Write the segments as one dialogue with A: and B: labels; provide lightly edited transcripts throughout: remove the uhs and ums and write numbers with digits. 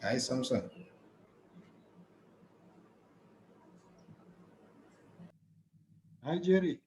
A: Hi, Samson.
B: Hi, Jerry.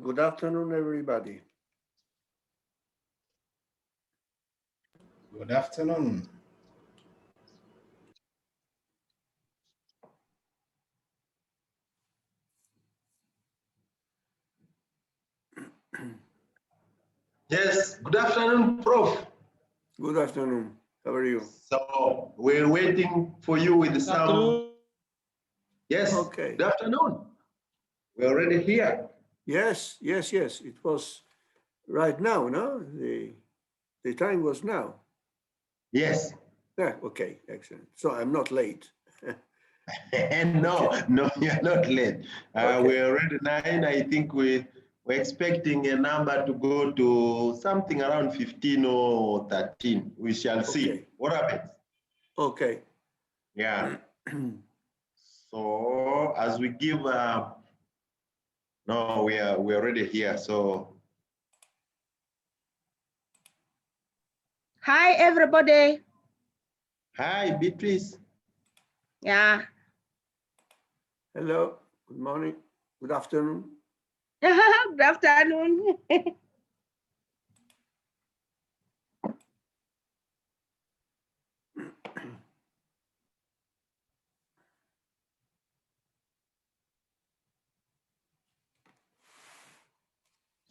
C: Good afternoon, everybody.
A: Good afternoon.
D: Yes, good afternoon, Prof.
C: Good afternoon. How are you?
D: So we're waiting for you with some. Yes,
C: Okay.
D: good afternoon. We're already here.
C: Yes. It was right now, no? The time was now.
D: Yes.
C: Yeah, okay, excellent. So I'm not late.
D: And no, you're not late.
C: Okay.
D: We're already 9. I think we're expecting a number to go to something around 15 or 13. We shall see.
C: Okay.
D: What happens?
C: Okay.
D: Yeah. So as we give, no, we're already here. So.
E: Hi, everybody.
D: Hi, Beatrice.
E: Yeah.
C: Hello. Good morning. Good afternoon.
E: Good afternoon.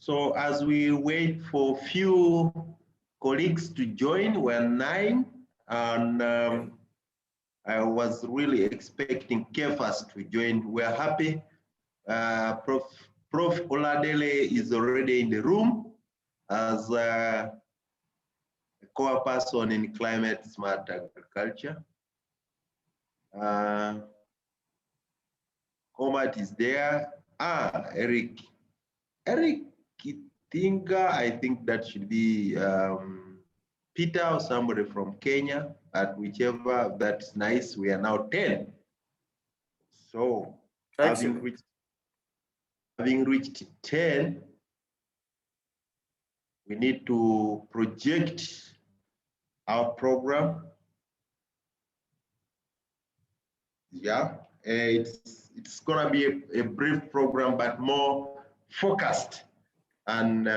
D: So as we wait for few colleagues to join, we're 9, and I was really expecting Kefas to join. We're happy. Prof. Oladele is already in the room as a core person in climate smart agriculture. Comat is there. Eric Kitinga, I think that should be Peter or somebody from Kenya, but whichever, that's nice. We are now 10. So having reached 10, we need to project our program. Yeah, it's gonna be a brief program, but more focused. And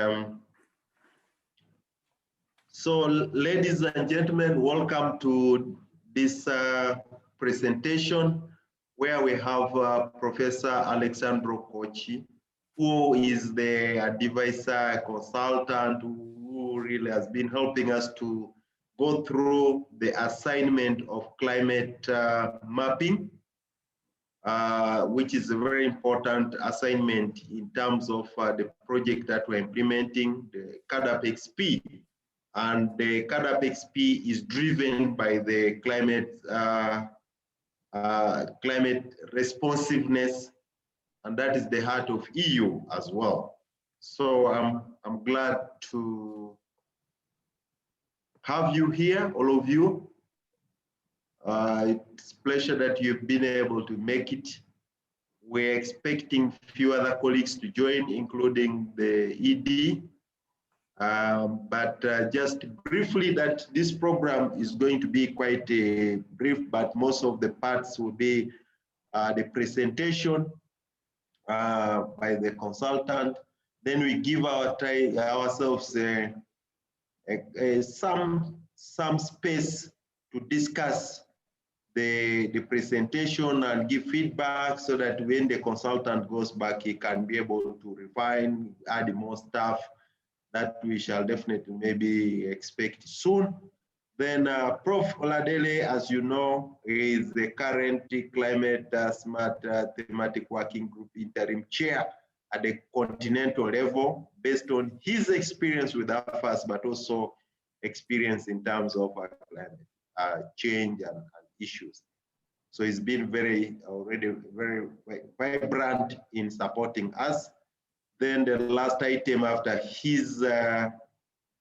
D: so, ladies and gentlemen, welcome to this presentation where we have Professor Alexandro Kochi, who is the advisor, consultant, who really has been helping us to go through the assignment of climate mapping which is a very important assignment in terms of the project that we're implementing, the CADAP XP. And the CADAP XP is driven by the climate responsiveness, and that is the heart of EU as well. So I'm glad to have you here, all of you. It's a pleasure that you've been able to make it. We're expecting a few other colleagues to join, including the ED. But just briefly, that this program is going to be quite brief, but most of the parts will be the presentation by the consultant. Then we give ourselves some space to discuss the presentation and give feedback, so that when the consultant goes back, he can be able to refine, add more stuff that we shall definitely maybe expect soon. Then Prof. Oladele, as you know, is the current Climate Smart Thematic Working Group interim chair at the continental level, based on his experience with AFAAS, but also experience in terms of climate change and issues. So he's been already very vibrant in supporting us. Then the last item after his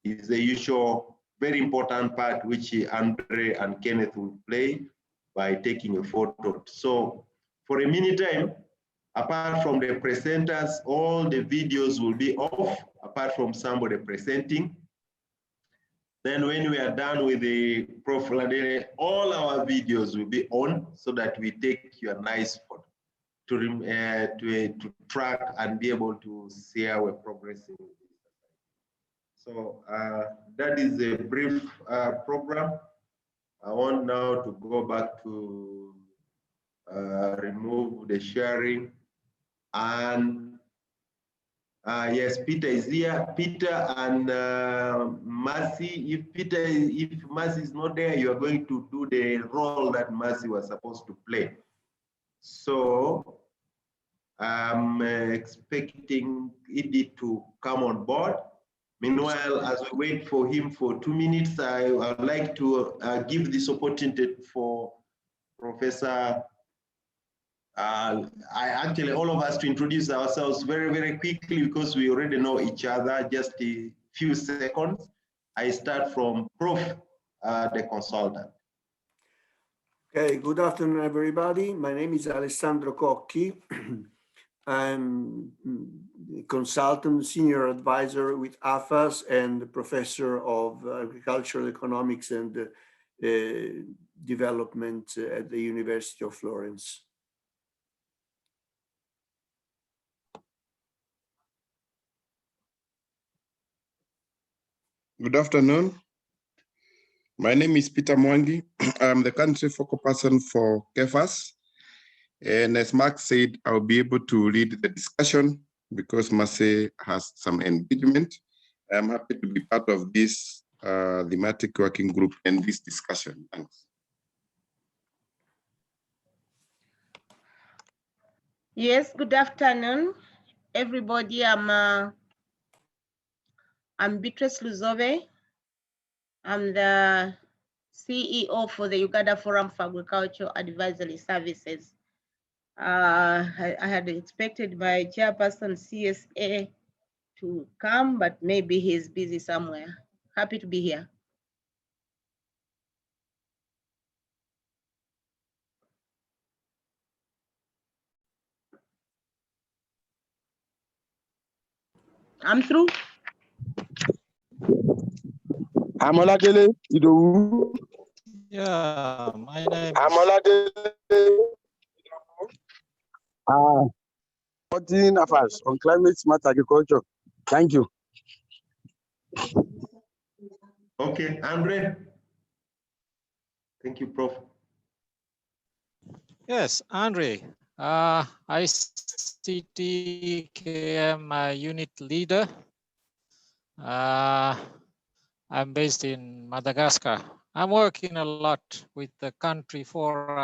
D: is the usual very important part, which Andre and Kenneth will play by taking a photo. So for a meantime, apart from the presenters, all the videos will be off, apart from somebody presenting. Then when we are done with the Prof. Ladele, all our videos will be on, so that we take your nice photo to track and be able to see how we're progressing. So that is a brief program. I want now to go back to remove the sharing. And yes, Peter is here. Peter and Mercy. If Mercy is not there, you are going to do the role that Mercy was supposed to play. So I'm expecting Edith to come on board. Meanwhile, as we wait for him for 2 minutes, I would like to give this opportunity for Professor, all of us to introduce ourselves very, very quickly, because we already know each other. Just a few seconds. I start from Prof, the consultant.
C: Okay, good afternoon, everybody. My name is Alessandro Cocchi. I'm consultant, senior advisor with AFAAS, and professor of agricultural economics and development at the University of Florence.
A: Good afternoon. My name is Peter Mwangi. I'm the country focal person for AFAAS. And as Mark said, I'll be able to lead the discussion because Marseille has some engagement. I'm happy to be part of this thematic working group and this discussion. Thanks.
E: Yes, good afternoon, everybody. I'm Beatrice Luzove. I'm the CEO for the Uganda Forum for Agricultural Advisory Services. I had expected my chairperson CSA to come, but maybe he's busy somewhere. Happy to be here. I'm through.
F: I'm Oladele Idowu.
G: Yeah, my name
F: I'm
G: is
F: Oladele. Supporting AFAAS on climate smart agriculture. Thank you.
D: Okay, Andre. Thank you, Prof.
G: Yes, Andre. ICT KM unit leader. I'm based in Madagascar. I'm working a lot with the country for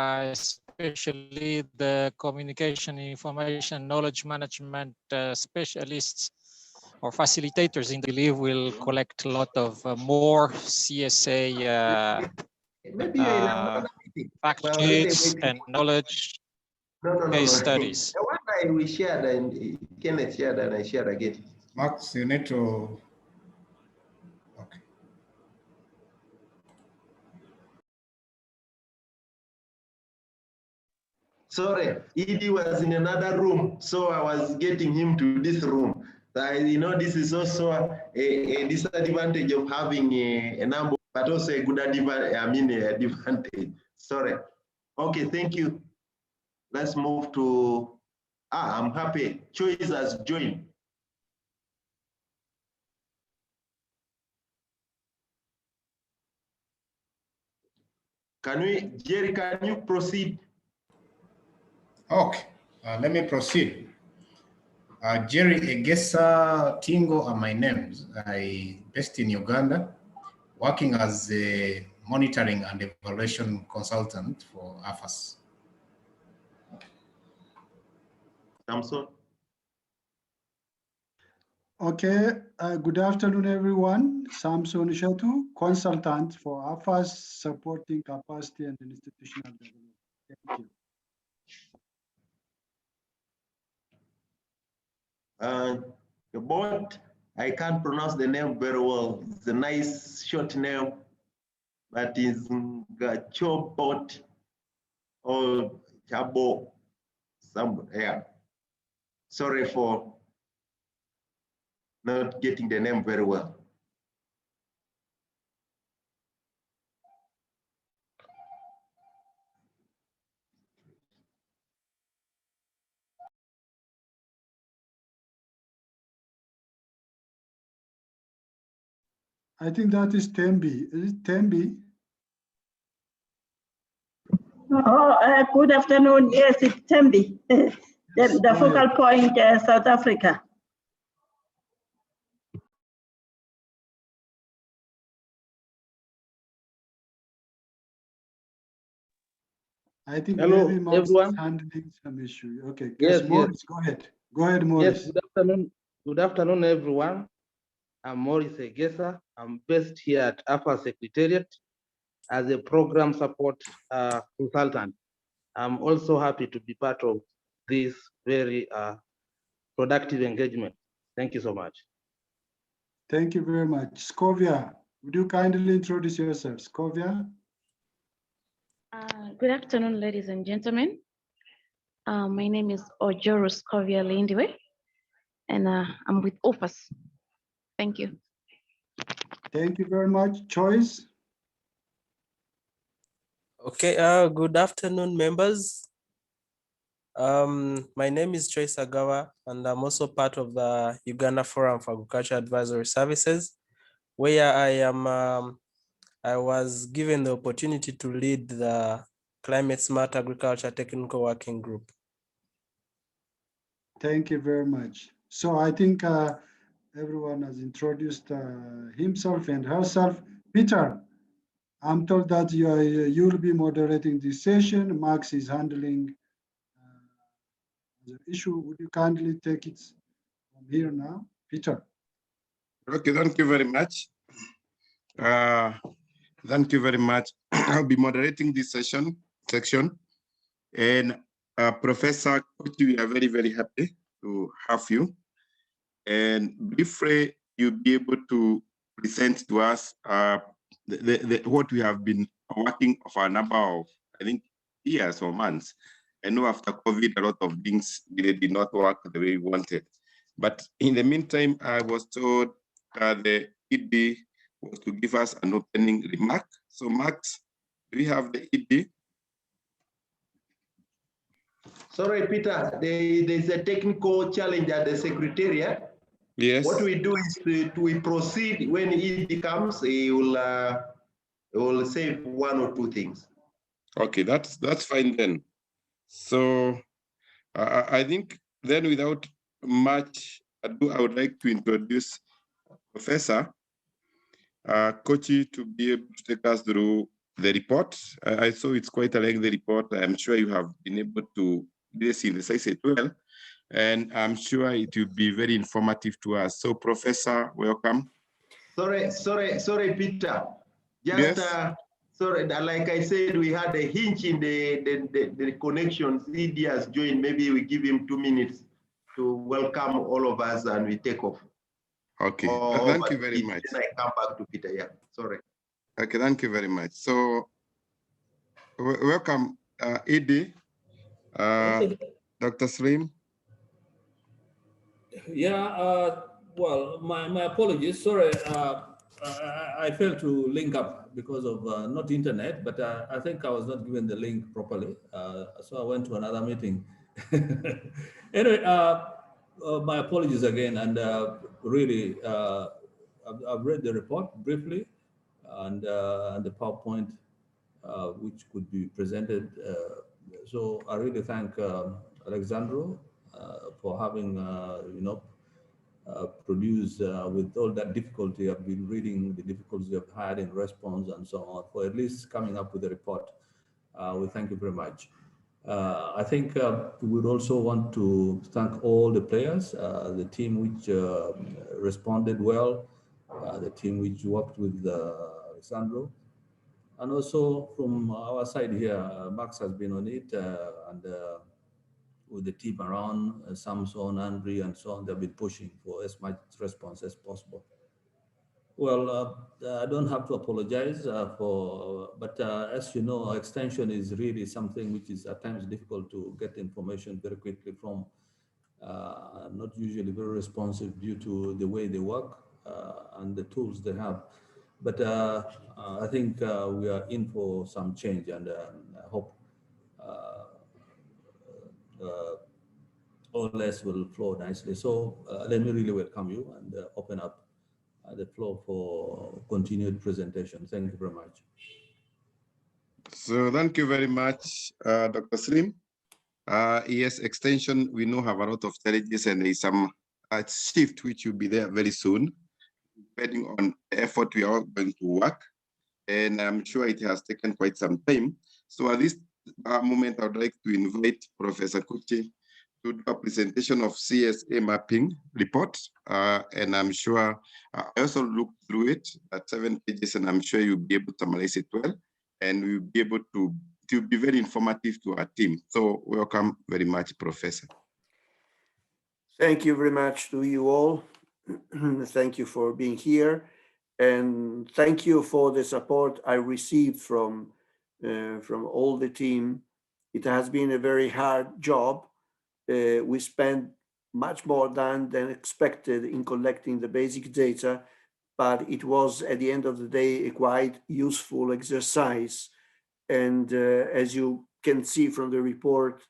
G: especially the communication, information, knowledge management specialists or facilitators in the believe will collect a lot of more CSA
D: Maybe you're in another meeting.
G: fact
D: We're already
G: sheets
D: waiting.
G: and knowledge
D: No.
G: case studies.
D: The one we shared and Kenneth shared and I shared again.
A: Max, you need to. Okay.
D: Sorry, Edie was in another room, so I was getting him to this room. This is also a disadvantage of having a number, but also a good advantage. Sorry. Okay, thank you. Let's move to, I'm happy. Choice has joined. Jerry, can you proceed?
H: Okay, let me proceed. Jerry Egesa Tingo are my names. I based in Uganda, working as a monitoring and evaluation consultant for AFAAS.
D: Samson.
B: Okay, good afternoon, everyone. Samson Shatu, consultant for AFAAS, supporting capacity and institutional development. Thank you.
D: The board, I can't pronounce the name very well. It's a nice short name, but it's Gachobot or Chabo, yeah. Sorry for not getting the name very well.
B: I think that is Tembi. Is it Tembi?
I: Good afternoon. Yes, it's Tembi, the focal point, South Africa.
B: I think
J: hello,
B: maybe Max
J: everyone.
B: is handling some issue. Okay,
J: Yes,
B: Morris, go ahead. Go ahead, Morris.
J: Yes, good afternoon. Good afternoon, everyone. I'm Morris Egesa. I'm based here at AFAAS Secretariat as a program support consultant. I'm also happy to be part of this very productive engagement. Thank you so much.
B: Thank you very much. Scovia, would you kindly introduce yourself? Scovia?
K: Good afternoon, ladies and gentlemen. My name is Ojoro Scovia Lindiwe, and I'm with AFAAS. Thank you.
B: Thank you very much. Choice?
L: Okay, good afternoon, members. My name is Choice Agawa, and I'm also part of the Uganda Forum for Agriculture Advisory Services, where I was given the opportunity to lead the Climate Smart Agriculture Technical Working Group.
B: Thank you very much. So I think everyone has introduced himself and herself. Peter, I'm told that you'll be moderating this session. Max is handling the issue. Would you kindly take it from here now? Peter.
A: Okay, thank you very much. Thank you very much. I'll be moderating this section. And Professor Kochi, we are very, very happy to have you. And briefly, you'll be able to present to us what we have been working for a number of, I think, years or months. I know after COVID, a lot of things did not work the way we wanted. But in the meantime, I was told the ED was to give us an opening remark. So Max, do we have the ED?
D: Sorry, Peter, there's a technical challenge at the Secretariat.
A: Yes.
D: What we do is we proceed when ED comes, he will say one or two things.
A: Okay, that's fine then. So I think then without much ado, I would like to introduce Professor Kochi to be able to take us through the report. I saw it's quite a lengthy report. I'm sure you have been able to synthesize it well, and I'm sure it will be very informative to us. So, Professor, welcome.
D: Sorry, Peter.
A: Yes.
D: Sorry, like I said, we had a hinge in the connection. CD has joined. Maybe we give him 2 minutes to welcome all of us and we take off.
A: Okay, thank you very much.
D: Then I come back to Peter, yeah, sorry.
A: Okay, thank you very much. So, welcome, Edie, Dr. Slim.
M: Yeah, well, my apologies. Sorry, I failed to link up because of not internet, but I think I was not given the link properly. So I went to another meeting. Anyway, my apologies again. And really, I've read the report briefly and the PowerPoint, which could be presented. So I really thank Alexandro for having, produced with all that difficulty. I've been reading the difficulties I've had in response and so on, for at least coming up with a report. We thank you very much. I think we would also want to thank all the players, the team which responded well, the team which worked with Alessandro, and also from our side here, Max has been on it, and with the team around, Samson, Andre, and so on, they've been pushing for as much response as possible. Well, I don't have to apologize but as you know, extension is really something which is at times difficult to get information very quickly from, not usually very responsive due to the way they work and the tools they have. But I think we are in for some change, and I hope all less will flow nicely. So let me really welcome you and open up the floor for continued presentation. Thank you very much.
A: So thank you very much, Dr. Slim. Yes, extension, we know have a lot of challenges, and there is some shift which will be there very soon, depending on the effort we are going to work. And I'm sure it has taken quite some time. So at this moment, I would like to invite Professor Kuchi to do a presentation of CSA mapping report. And I'm sure, I also looked through it at 7 pages, and I'm sure you'll be able to summarize it well. And we'll be able to be very informative to our team. So welcome very much, Professor.
C: Thank you very much to you all. Thank you for being here. And thank you for the support I received from all the team. It has been a very hard job. We spent much more than expected in collecting the basic data, but it was at the end of the day a quite useful exercise. And as you can see from the report,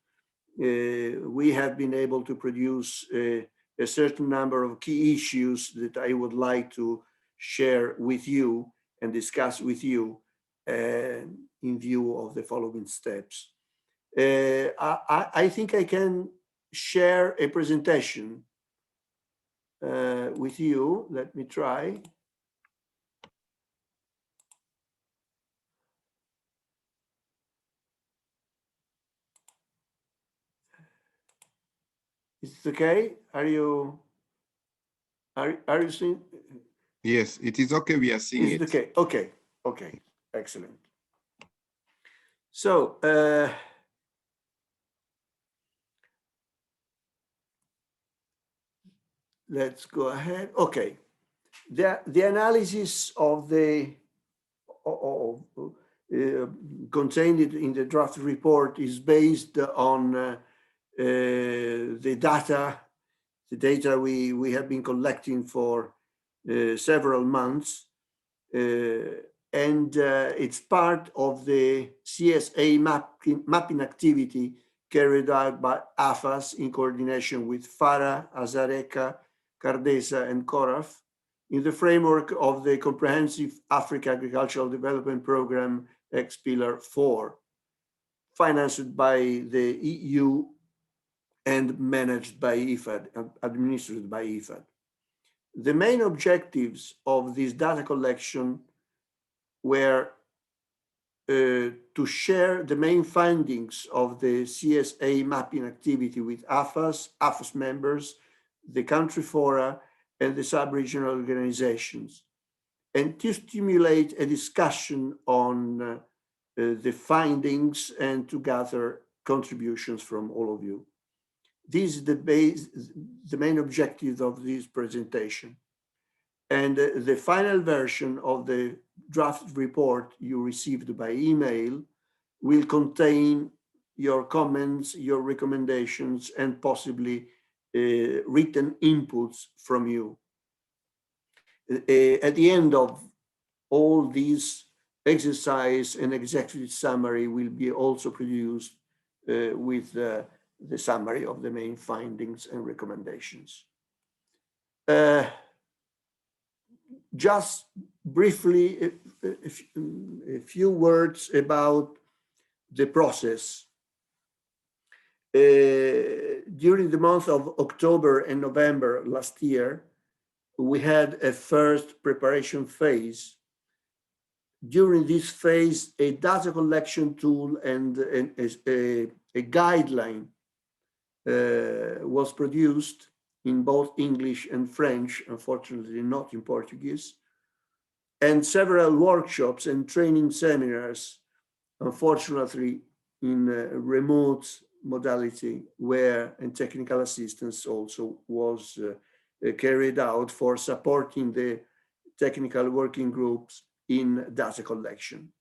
C: we have been able to produce a certain number of key issues that I would like to share with you and discuss with you in view of the following steps. I think I can share a presentation with you. Let me try. Is it okay? Are you seeing?
A: Yes, it is okay. We are seeing it.
C: Okay. Okay. Okay. Excellent. So let's go ahead. Okay. The analysis of the contained in the draft report is based on the data we have been collecting for several months, and it's part of the CSA mapping activity carried out by AFAAS in coordination with FARA, Azareka, Cardesa, and CORAF in the framework of the Comprehensive Africa Agricultural Development Program X Pillar 4, financed by the EU and managed by IFAD, administered by IFAD. The main objectives of this data collection were to share the main findings of the CSA mapping activity with AFAAS members, the country fora, and the sub-regional organizations, and to stimulate a discussion on the findings and to gather contributions from all of you. This is the main objective of this presentation. And the final version of the draft report you received by email will contain your comments, your recommendations, and possibly written inputs from you. At the end of all these exercise and executive summary will be also produced with the summary of the main findings and recommendations. Just briefly, a few words about the process. During the month of October and November last year, we had a first preparation phase. During this phase, a data collection tool and a guideline was produced in both English and French, unfortunately not in Portuguese, and several workshops and training seminars, unfortunately in remote modality, where and technical assistance also was carried out for supporting the technical working groups in data collection.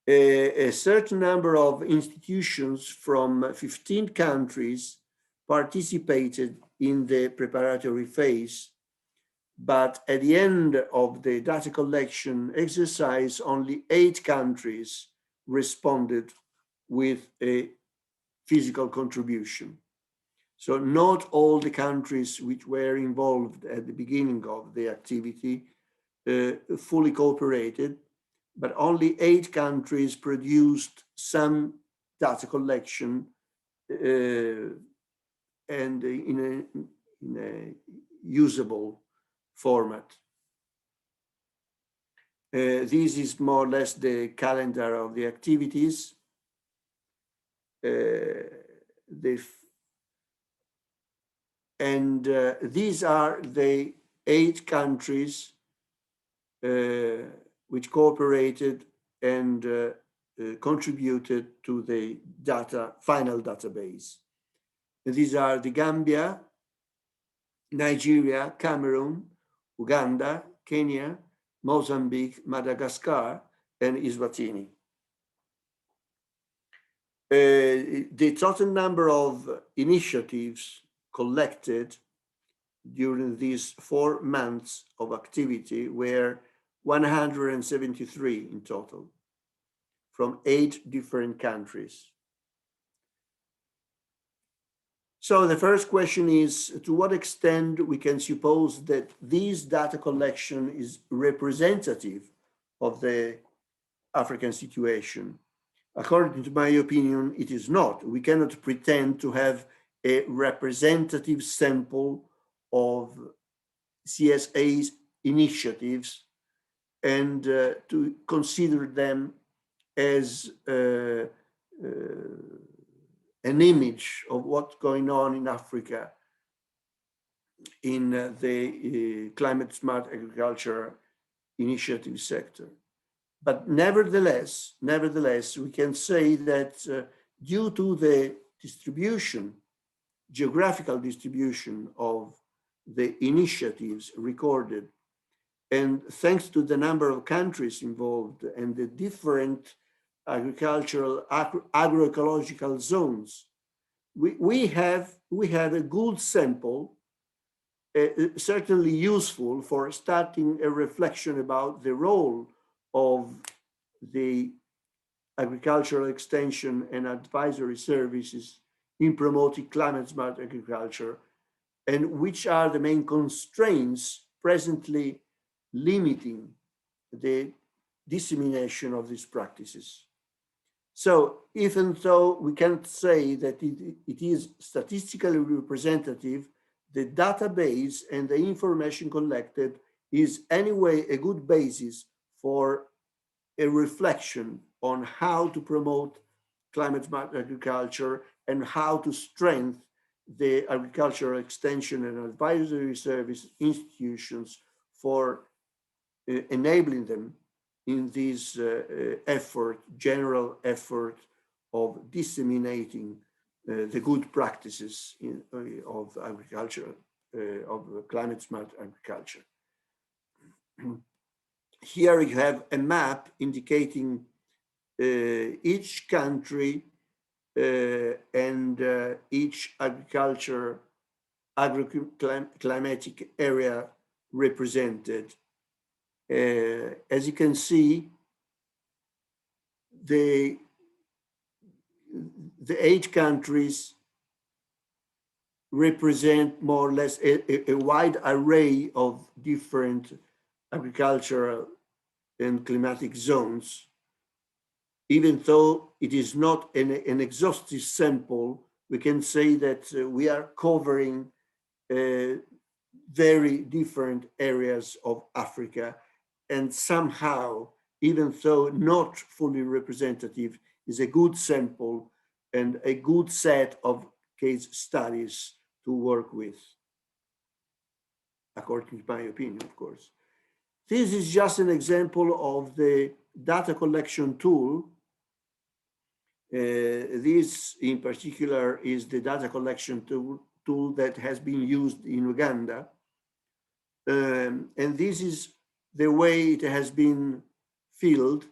C: A certain number of institutions from 15 countries participated in the preparatory phase, but at the end of the data collection exercise, only 8 countries responded with a physical contribution. So not all the countries which were involved at the beginning of the activity fully cooperated, but only 8 countries produced some data collection and in a usable format. This is more or less the calendar of the activities. These are the 8 countries which cooperated and contributed to the final database. And these are the Gambia, Nigeria, Cameroon, Uganda, Kenya, Mozambique, Madagascar, and Eswatini. The total number of initiatives collected during these 4 months of activity were 173 in total from 8 different countries. So the first question is, to what extent we can suppose that this data collection is representative of the African situation? According to my opinion, it is not. We cannot pretend to have a representative sample of CSA's initiatives and to consider them as an image of what's going on in Africa in the climate smart agriculture initiative sector. But nevertheless, we can say that due to the distribution, geographical distribution of the initiatives recorded, and thanks to the number of countries involved and the different agricultural, agroecological zones, we have a good sample, certainly useful for starting a reflection about the role of the agricultural extension and advisory services in promoting climate smart agriculture, and which are the main constraints presently limiting the dissemination of these practices. So even though we can't say that it is statistically representative, the database and the information collected is anyway a good basis for a reflection on how to promote climate smart agriculture and how to strengthen the agricultural extension and advisory service institutions for enabling them in this general effort of disseminating the good practices of agriculture, of climate smart agriculture. Here you have a map indicating each country and each agroclimatic area represented. As you can see, the 8 countries represent more or less a wide array of different agricultural and climatic zones. Even though it is not an exhaustive sample, we can say that we are covering very different areas of Africa, and somehow, even though not fully representative, is a good sample and a good set of case studies to work with, according to my opinion, of course. This is just an example of the data collection tool. This in particular is the data collection tool that has been used in Uganda. And this is the way it has been filled.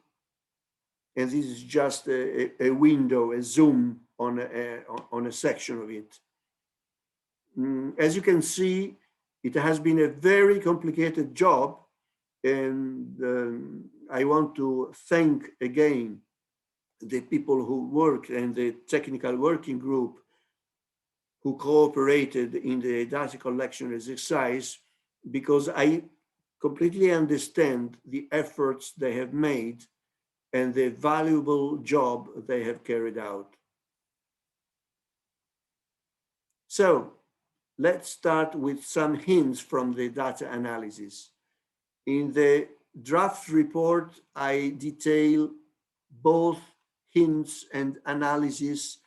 C: And this is just a window, a zoom on a section of it. As you can see, it has been a very complicated job. And I want to thank again the people who worked and the technical working group who cooperated in the data collection exercise, because I completely understand the efforts they have made and the valuable job they have carried out. So let's start with some hints from the data analysis. In the draft report, I detail both hints and analysis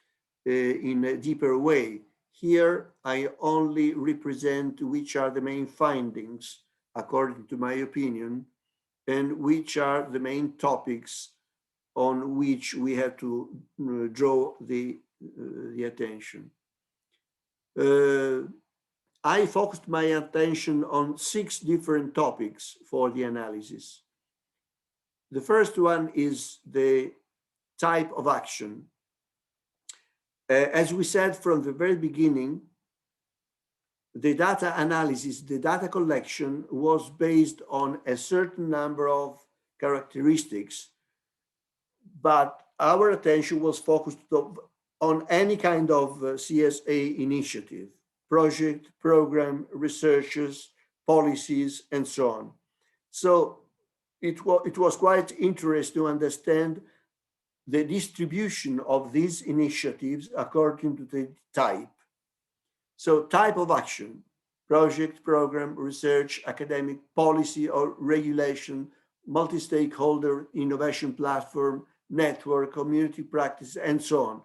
C: in a deeper way. Here, I only represent which are the main findings, according to my opinion, and which are the main topics on which we have to draw the attention. I focused my attention on 6 different topics for the analysis. The first one is the type of action. As we said from the very beginning, the data analysis, the data collection was based on a certain number of characteristics, but our attention was focused on any kind of CSA initiative, project, program, researches, policies, and so on. So it was quite interesting to understand the distribution of these initiatives according to the type. So type of action, project, program, research, academic, policy or regulation, multi-stakeholder innovation platform, network, community practice, and so on.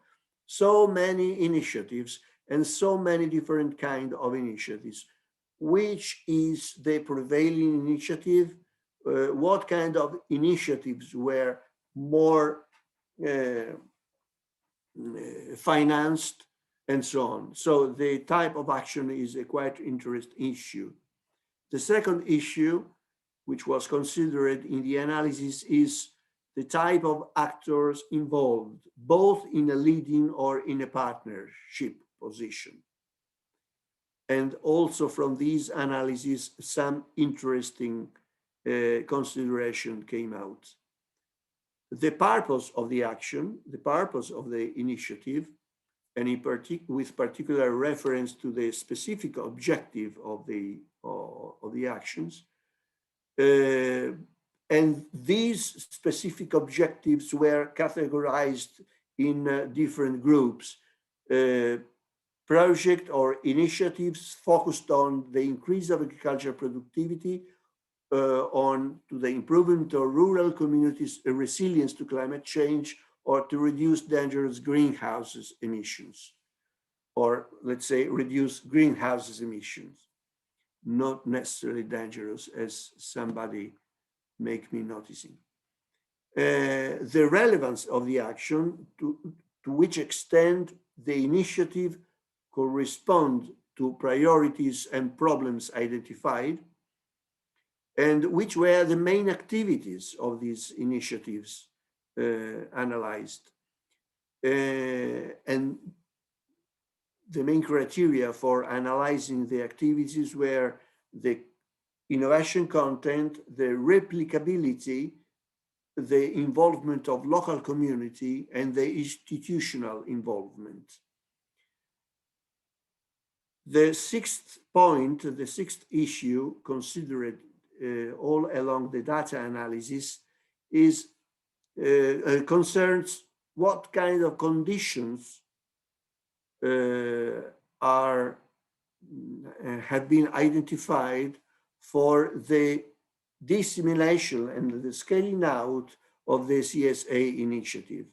C: So many initiatives and so many different kinds of initiatives. Which is the prevailing initiative? What kind of initiatives were more financed, and so on. So the type of action is a quite interesting issue. The second issue, which was considered in the analysis, is the type of actors involved, both in a leading or in a partnership position. And also from these analyses, some interesting consideration came out. The purpose of the action, the purpose of the initiative, and in with particular reference to the specific objective of the actions. And these specific objectives were categorized in different groups. Project or initiatives focused on the increase of agricultural productivity on to the improvement of rural communities' resilience to climate change, or to reduce dangerous greenhouse emissions, or let's say reduce greenhouse emissions, not necessarily dangerous, as somebody make me noticing. The relevance of the action, to which extent the initiative correspond to priorities and problems identified, and which were the main activities of these initiatives analyzed. And the main criteria for analyzing the activities were the innovation content, the replicability, the involvement of local community, and the institutional involvement. The sixth point, the sixth issue considered all along the data analysis is concerns what kind of conditions have been identified for the dissemination and the scaling out of the CSA initiative.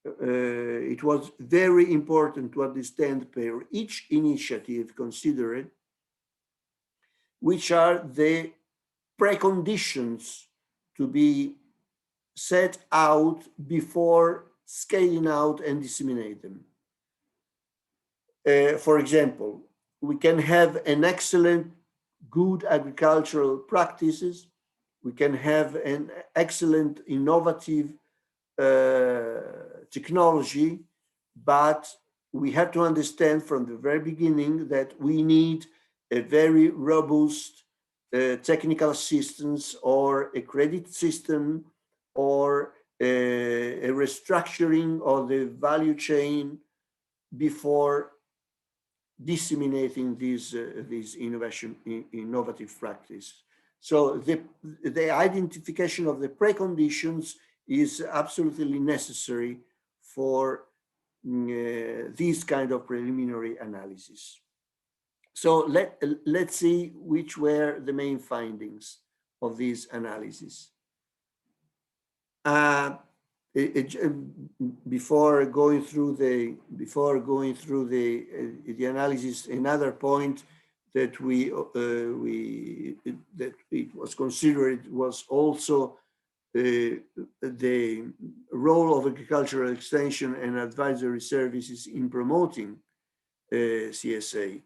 C: It was very important to understand per each initiative considered which are the preconditions to be set out before scaling out and disseminate them. For example, we can have an excellent, good agricultural practices. We can have an excellent, innovative technology, but we have to understand from the very beginning that we need a very robust technical assistance or a credit system or a restructuring of the value chain before disseminating these innovative practice. So the identification of the preconditions is absolutely necessary for this kind of preliminary analysis. So let's see which were the main findings of this analysis. Before going through the analysis, another point that that it was considered was also the role of agricultural extension and advisory services in promoting CSA.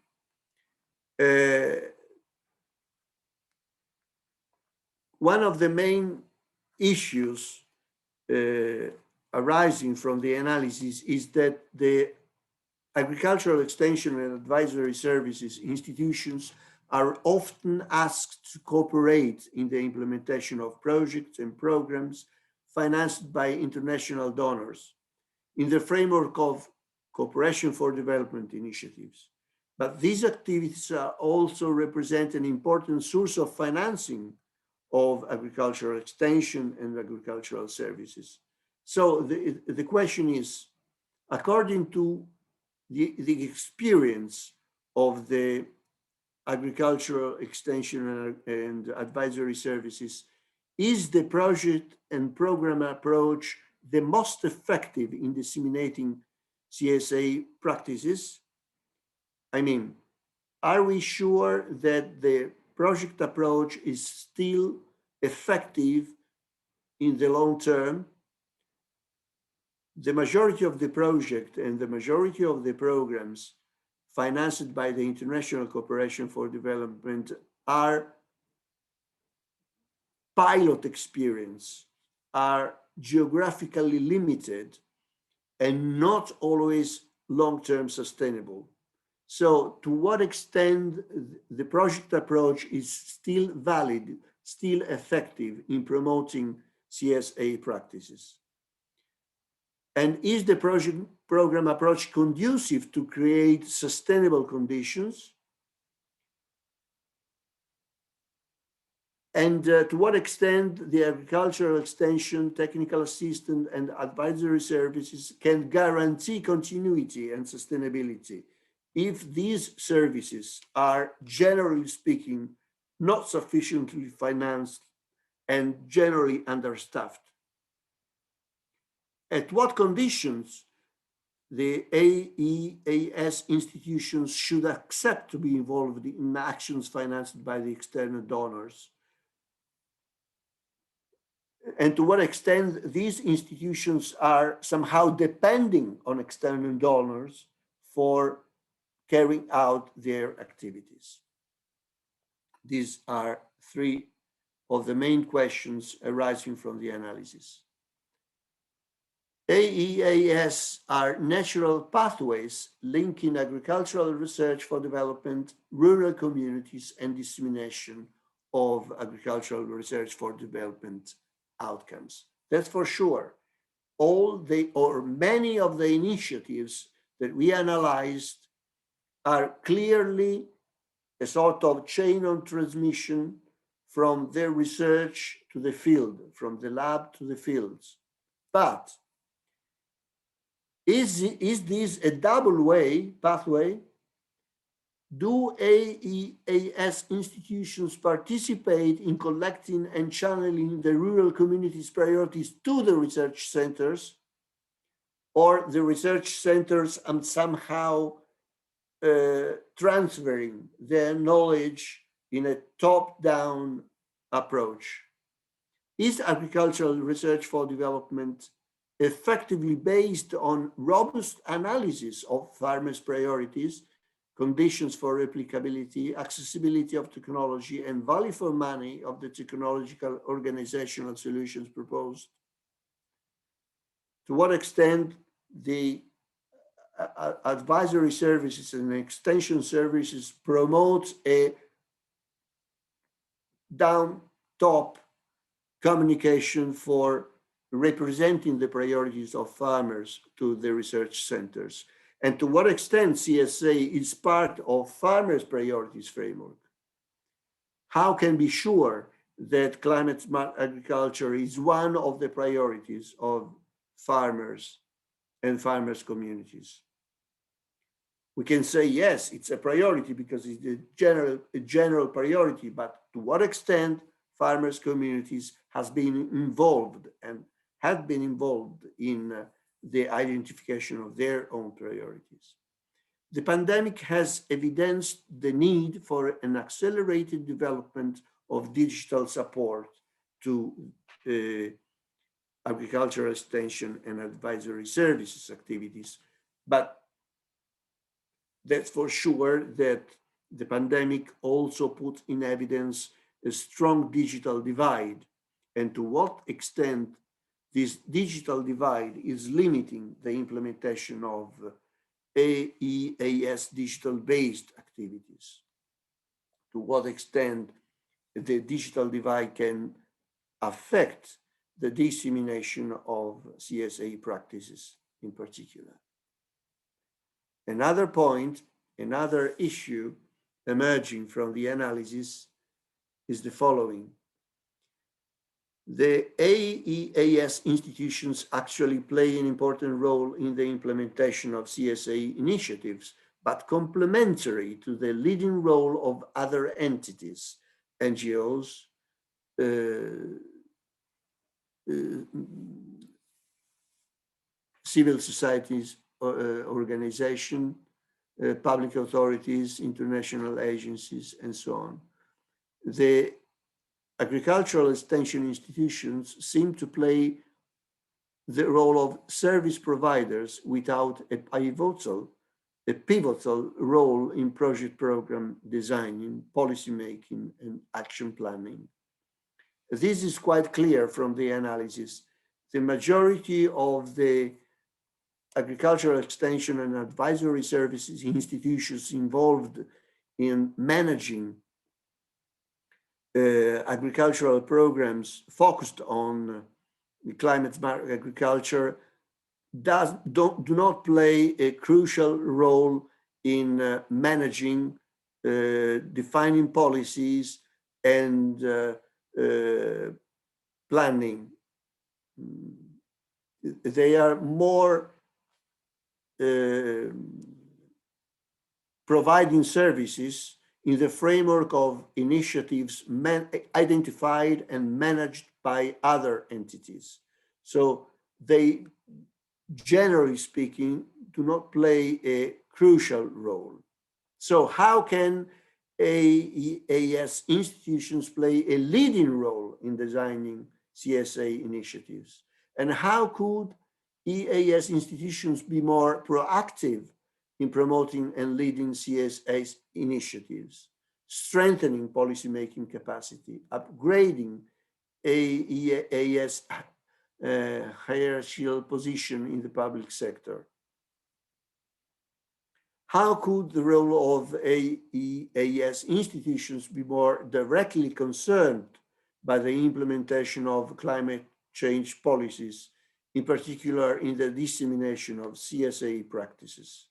C: One of the main issues arising from the analysis is that the agricultural extension and advisory services institutions are often asked to cooperate in the implementation of projects and programs financed by international donors in the framework of cooperation for development initiatives. But these activities also represent an important source of financing of agricultural extension and agricultural services. So the question is, according to the experience of the agricultural extension and advisory services, is the project and program approach the most effective in disseminating CSA practices? I mean, are we sure that the project approach is still effective in the long term? The majority of the project and the majority of the programs financed by the International Cooperation for Development are pilot experience, are geographically limited, and not always long-term sustainable. So to what extent the project approach is still valid, still effective in promoting CSA practices? And is the program approach conducive to create sustainable conditions? And to what extent the agricultural extension, technical assistance, and advisory services can guarantee continuity and sustainability if these services are, generally speaking, not sufficiently financed, and generally understaffed. At what conditions the AEAS institutions should accept to be involved in actions financed by the external donors? And to what extent these institutions are somehow depending on external donors for carrying out their activities. These are three of the main questions arising from the analysis. AEAS are natural pathways linking agricultural research for development, rural communities, and dissemination of agricultural research for development outcomes. That's for sure. All the, or many of the initiatives that we analyzed are clearly a sort of chain of transmission from their research to the field, from the lab to the fields. But is this a double pathway? Do AEAS institutions participate in collecting and channeling the rural communities' priorities to the research centers, or the research centers and somehow transferring their knowledge in a top-down approach? Is agricultural research for development effectively based on robust analysis of farmers' priorities, conditions for replicability, accessibility of technology, and value for money of the technological organizational solutions proposed? To what extent the advisory services and extension services promote a down-top communication for representing the priorities of farmers to the research centers? And to what extent CSA is part of farmers' priorities framework? How can be sure that climate smart agriculture is one of the priorities of farmers and farmers' communities? We can say, yes, it's a priority because it's a general priority, but to what extent farmers' communities has been involved and have been involved in the identification of their own priorities? The pandemic has evidenced the need for an accelerated development of digital support to agricultural extension and advisory services activities, but that's for sure that the pandemic also put in evidence a strong digital divide, and to what extent this digital divide is limiting the implementation of AEAS digital-based activities. To what extent the digital divide can affect the dissemination of CSA practices in particular. Another point, another issue emerging from the analysis is the following. The AEAS institutions actually play an important role in the implementation of CSA initiatives, but complementary to the leading role of other entities, NGOs, civil societies, organization, public authorities, international agencies, and so on. The agricultural extension institutions seem to play the role of service providers without a pivotal role in project program designing, policy making, and action planning. This is quite clear from the analysis. The majority of the agricultural extension and advisory services institutions involved in managing agricultural programs focused on climate smart agriculture do not play a crucial role in managing, defining policies and planning. They are more providing services in the framework of initiatives identified and managed by other entities. So they, generally speaking, do not play a crucial role. So how can AFAAS institutions play a leading role in designing CSA initiatives? And how could EAS institutions be more proactive in promoting and leading CSA initiatives, strengthening policymaking capacity, upgrading AFAAS hierarchical position in the public sector? How could the role of AFAAS institutions be more directly concerned by the implementation of climate change policies, in particular in the dissemination of CSA practices?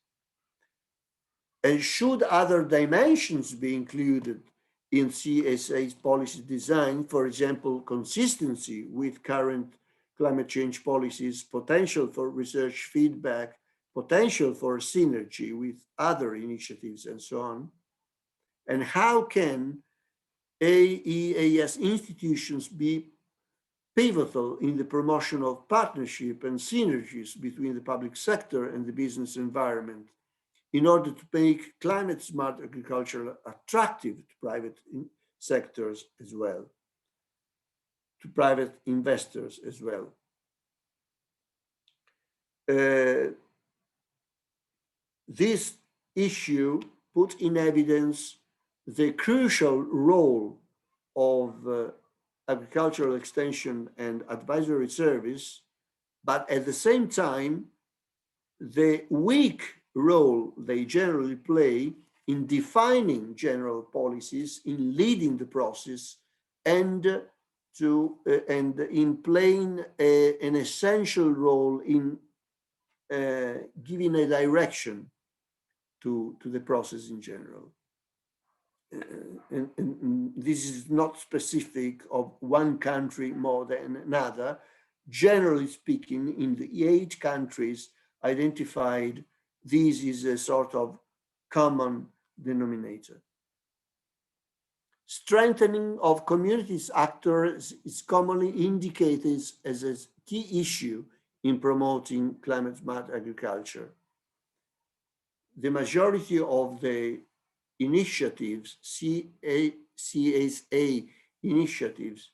C: And should other dimensions be included in CSA's policy design, for example, consistency with current climate change policies, potential for research feedback, potential for synergy with other initiatives, and so on? And how can AEAS institutions be pivotal in the promotion of partnership and synergies between the public sector and the business environment in order to make climate smart agriculture attractive to private sectors as well, to private investors as well? This issue put in evidence the crucial role of agricultural extension and advisory service, but at the same time, the weak role they generally play in defining general policies, in leading the process, and in playing an essential role in giving a direction to the process in general. And this is not specific of one country more than another. Generally speaking, in the 8 countries identified, this is a sort of common denominator. Strengthening of communities actors is commonly indicated as a key issue in promoting climate smart agriculture. The majority of the initiatives, CSA initiatives,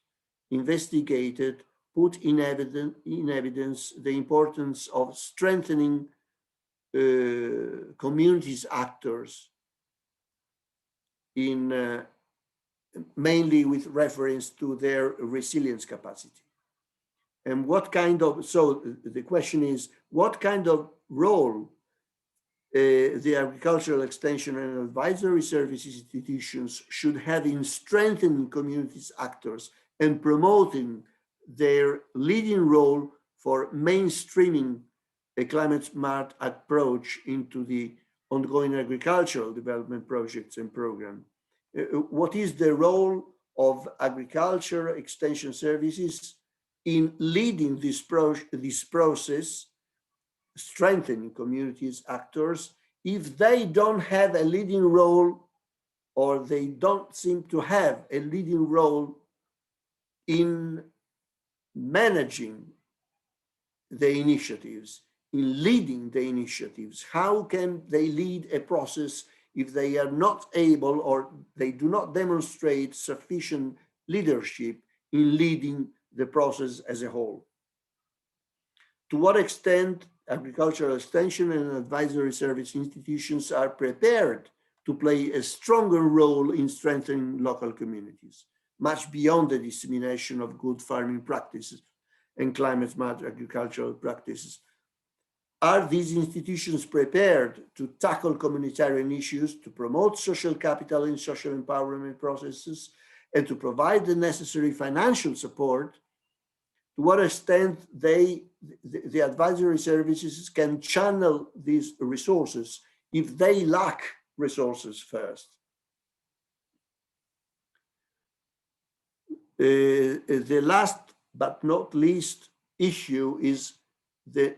C: investigated, put in evidence the importance of strengthening communities actors in mainly with reference to their resilience capacity. And what kind of, so the question is, what kind of role the agricultural extension and advisory services institutions should have in strengthening communities actors and promoting their leading role for mainstreaming a climate smart approach into the ongoing agricultural development projects and programs? What is the role of agriculture extension services in leading this process, strengthening communities actors, if they don't have a leading role, or they don't seem to have a leading role in managing the initiatives, in leading the initiatives? How can they lead a process if they are not able, or they do not demonstrate sufficient leadership in leading the process as a whole? To what extent agricultural extension and advisory service institutions are prepared to play a stronger role in strengthening local communities, much beyond the dissemination of good farming practices and climate smart agricultural practices? Are these institutions prepared to tackle communitarian issues, to promote social capital and social empowerment processes, and to provide the necessary financial support? To what extent the advisory services can channel these resources if they lack resources first? The last but not least issue is the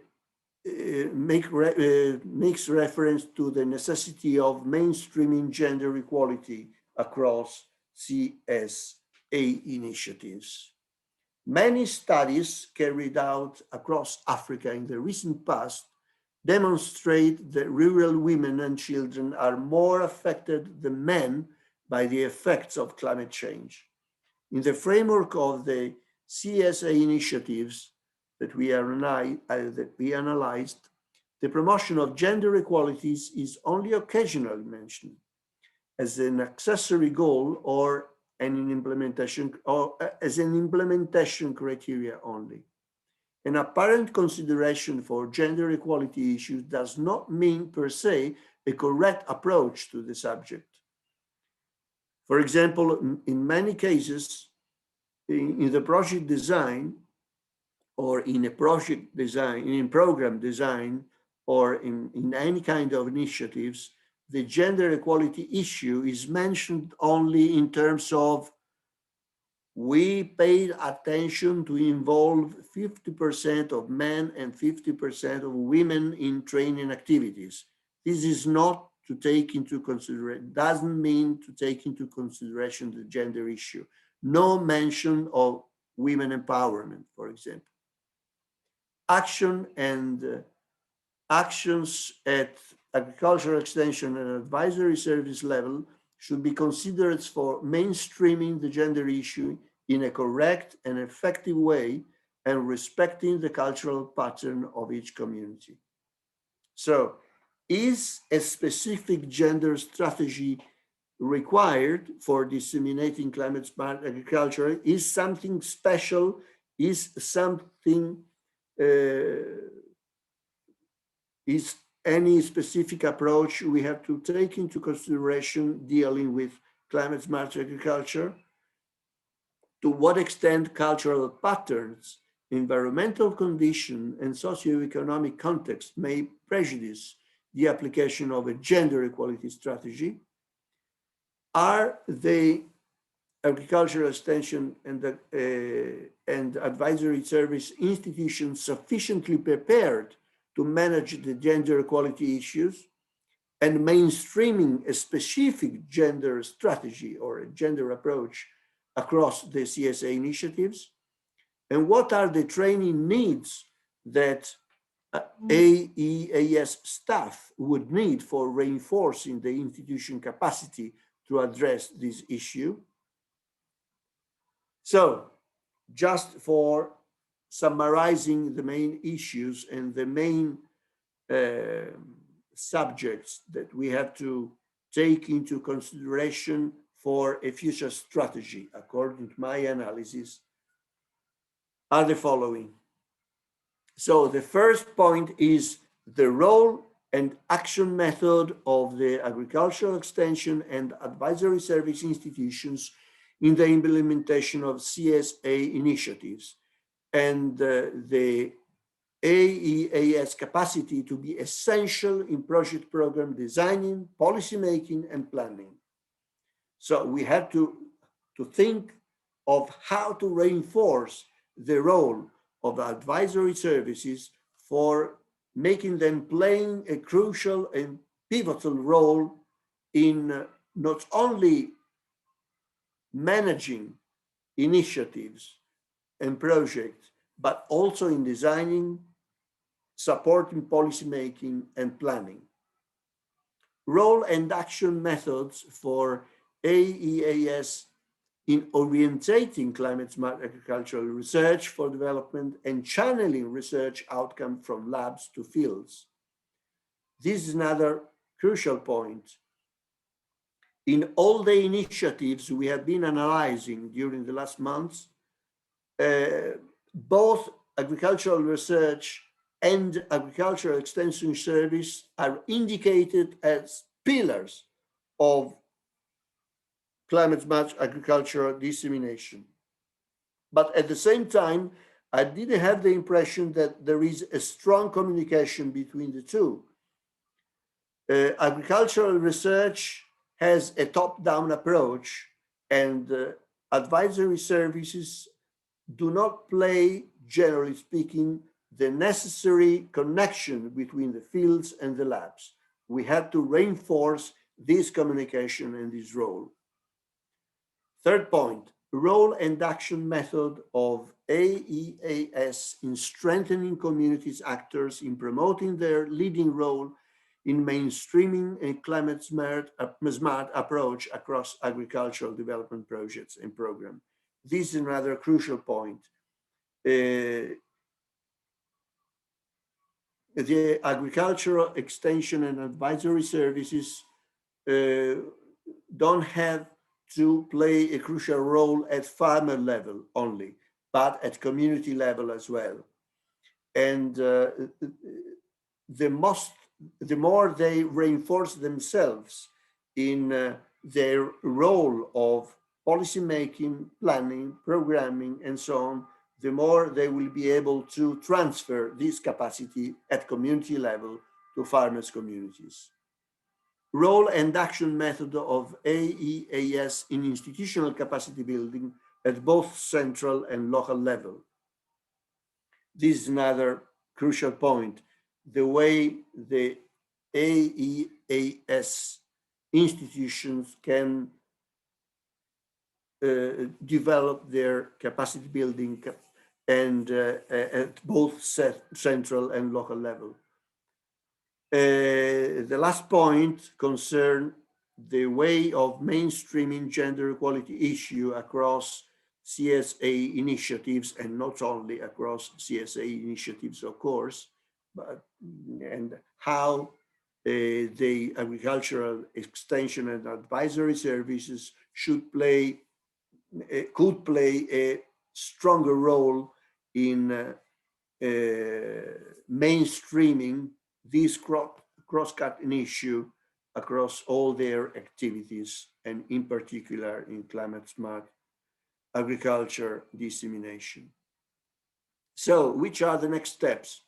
C: makes reference to the necessity of mainstreaming gender equality across CSA initiatives. Many studies carried out across Africa in the recent past demonstrate that rural women and children are more affected than men by the effects of climate change. In the framework of the CSA initiatives that we analyzed, the promotion of gender equalities is only occasionally mentioned as an accessory goal or an implementation criteria only. An apparent consideration for gender equality issues does not mean per se a correct approach to the subject. For example, in many cases, in the project design or in a project design, in program design, or in any kind of initiatives, the gender equality issue is mentioned only in terms of we paid attention to involve 50% of men and 50% of women in training activities. This is not to take into consideration, doesn't mean to take into consideration the gender issue. No mention of women empowerment, for example. Action and actions at agricultural extension and advisory service level should be considered for mainstreaming the gender issue in a correct and effective way and respecting the cultural pattern of each community. So, is a specific gender strategy required for disseminating climate smart agriculture? Is something special? Is something, is any specific approach we have to take into consideration dealing with climate smart agriculture? To what extent cultural patterns, environmental condition, and socioeconomic context may prejudice the application of a gender equality strategy? Are the agricultural extension and advisory service institutions sufficiently prepared to manage the gender equality issues and mainstreaming a specific gender strategy or a gender approach across the CSA initiatives? And what are the training needs that AEAS staff would need for reinforcing the institution capacity to address this issue? So, just for summarizing the main issues and the main subjects that we have to take into consideration for a future strategy, according to my analysis, are the following. So the first point is the role and action method of the agricultural extension and advisory service institutions in the implementation of CSA initiatives and the AEAS capacity to be essential in project program designing, policy making, and planning. So we have to think of how to reinforce the role of advisory services for making them playing a crucial and pivotal role in not only managing initiatives and projects, but also in designing, supporting policymaking and planning. Role and action methods for AEAS in orientating climate smart agricultural research for development and channeling research outcome from labs to fields. This is another crucial point. In all the initiatives we have been analyzing during the last months, both agricultural research and agricultural extension service are indicated as pillars of climate smart agricultural dissemination. But at the same time, I didn't have the impression that there is a strong communication between the two. Agricultural research has a top-down approach, and advisory services do not play, generally speaking, the necessary connection between the fields and the labs. We had to reinforce this communication and this role. Third point, role and action method of AEAS in strengthening communities actors in promoting their leading role in mainstreaming a climate smart approach across agricultural development projects and programs. This is another crucial point. The agricultural extension and advisory services don't have to play a crucial role at farmer level only, but at community level as well. And the more they reinforce themselves in their role of policy making, planning, programming, and so on, the more they will be able to transfer this capacity at community level to farmers' communities. Role and action method of AEAS in institutional capacity building at both central and local level. This is another crucial point. The way the AEAS institutions can develop their capacity building and at both central and local level. The last point concerns the way of mainstreaming gender equality issue across CSA initiatives, and not only across CSA initiatives, of course, but and how the agricultural extension and advisory services could play a stronger role in mainstreaming this cross-cutting issue across all their activities, and in particular in climate smart agriculture dissemination. So, which are the next steps?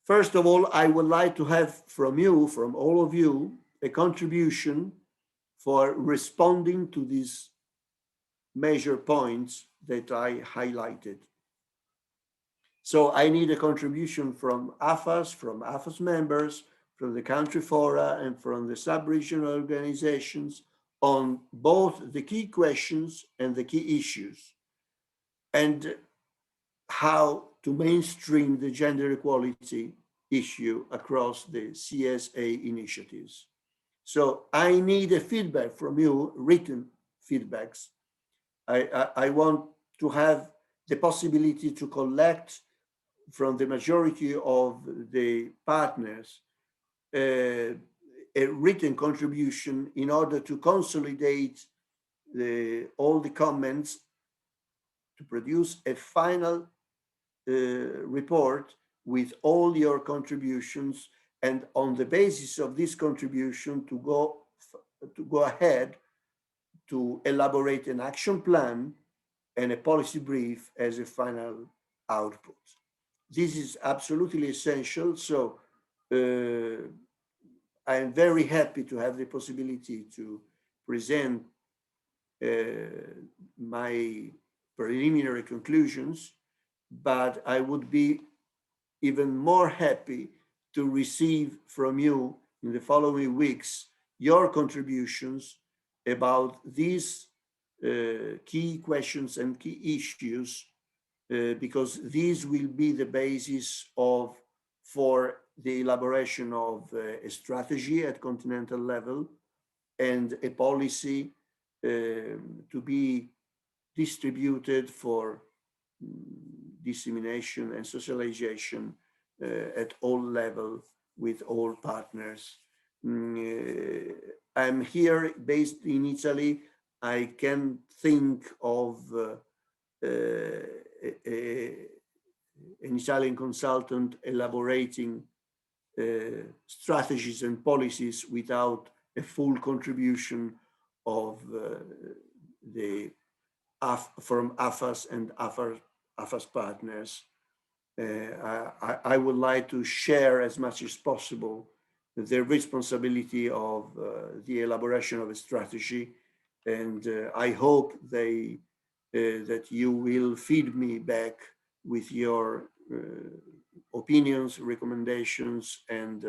C: First of all, I would like to have from you, from all of you, a contribution for responding to these major points that I highlighted. So I need a contribution from AFAAS members, from the country fora, and from the sub-regional organizations on both the key questions and the key issues, and how to mainstream the gender equality issue across the CSA initiatives. So I need a feedback from you, written feedbacks. I want to have the possibility to collect from the majority of the partners a written contribution in order to consolidate all the comments to produce a final report with all your contributions, and on the basis of this contribution to go ahead to elaborate an action plan and a policy brief as a final output. This is absolutely essential. So I am very happy to have the possibility to present my preliminary conclusions, but I would be even more happy to receive from you in the following weeks your contributions about these key questions and key issues, because these will be the basis for the elaboration of a strategy at continental level and a policy to be distributed for dissemination and socialization at all levels with all partners. I'm here based in Italy. I can think of an Italian consultant elaborating strategies and policies without a full contribution of from AFAAS and AFAAS partners. I would like to share as much as possible the responsibility of the elaboration of a strategy, and I hope that you will feed me back with your opinions, recommendations, and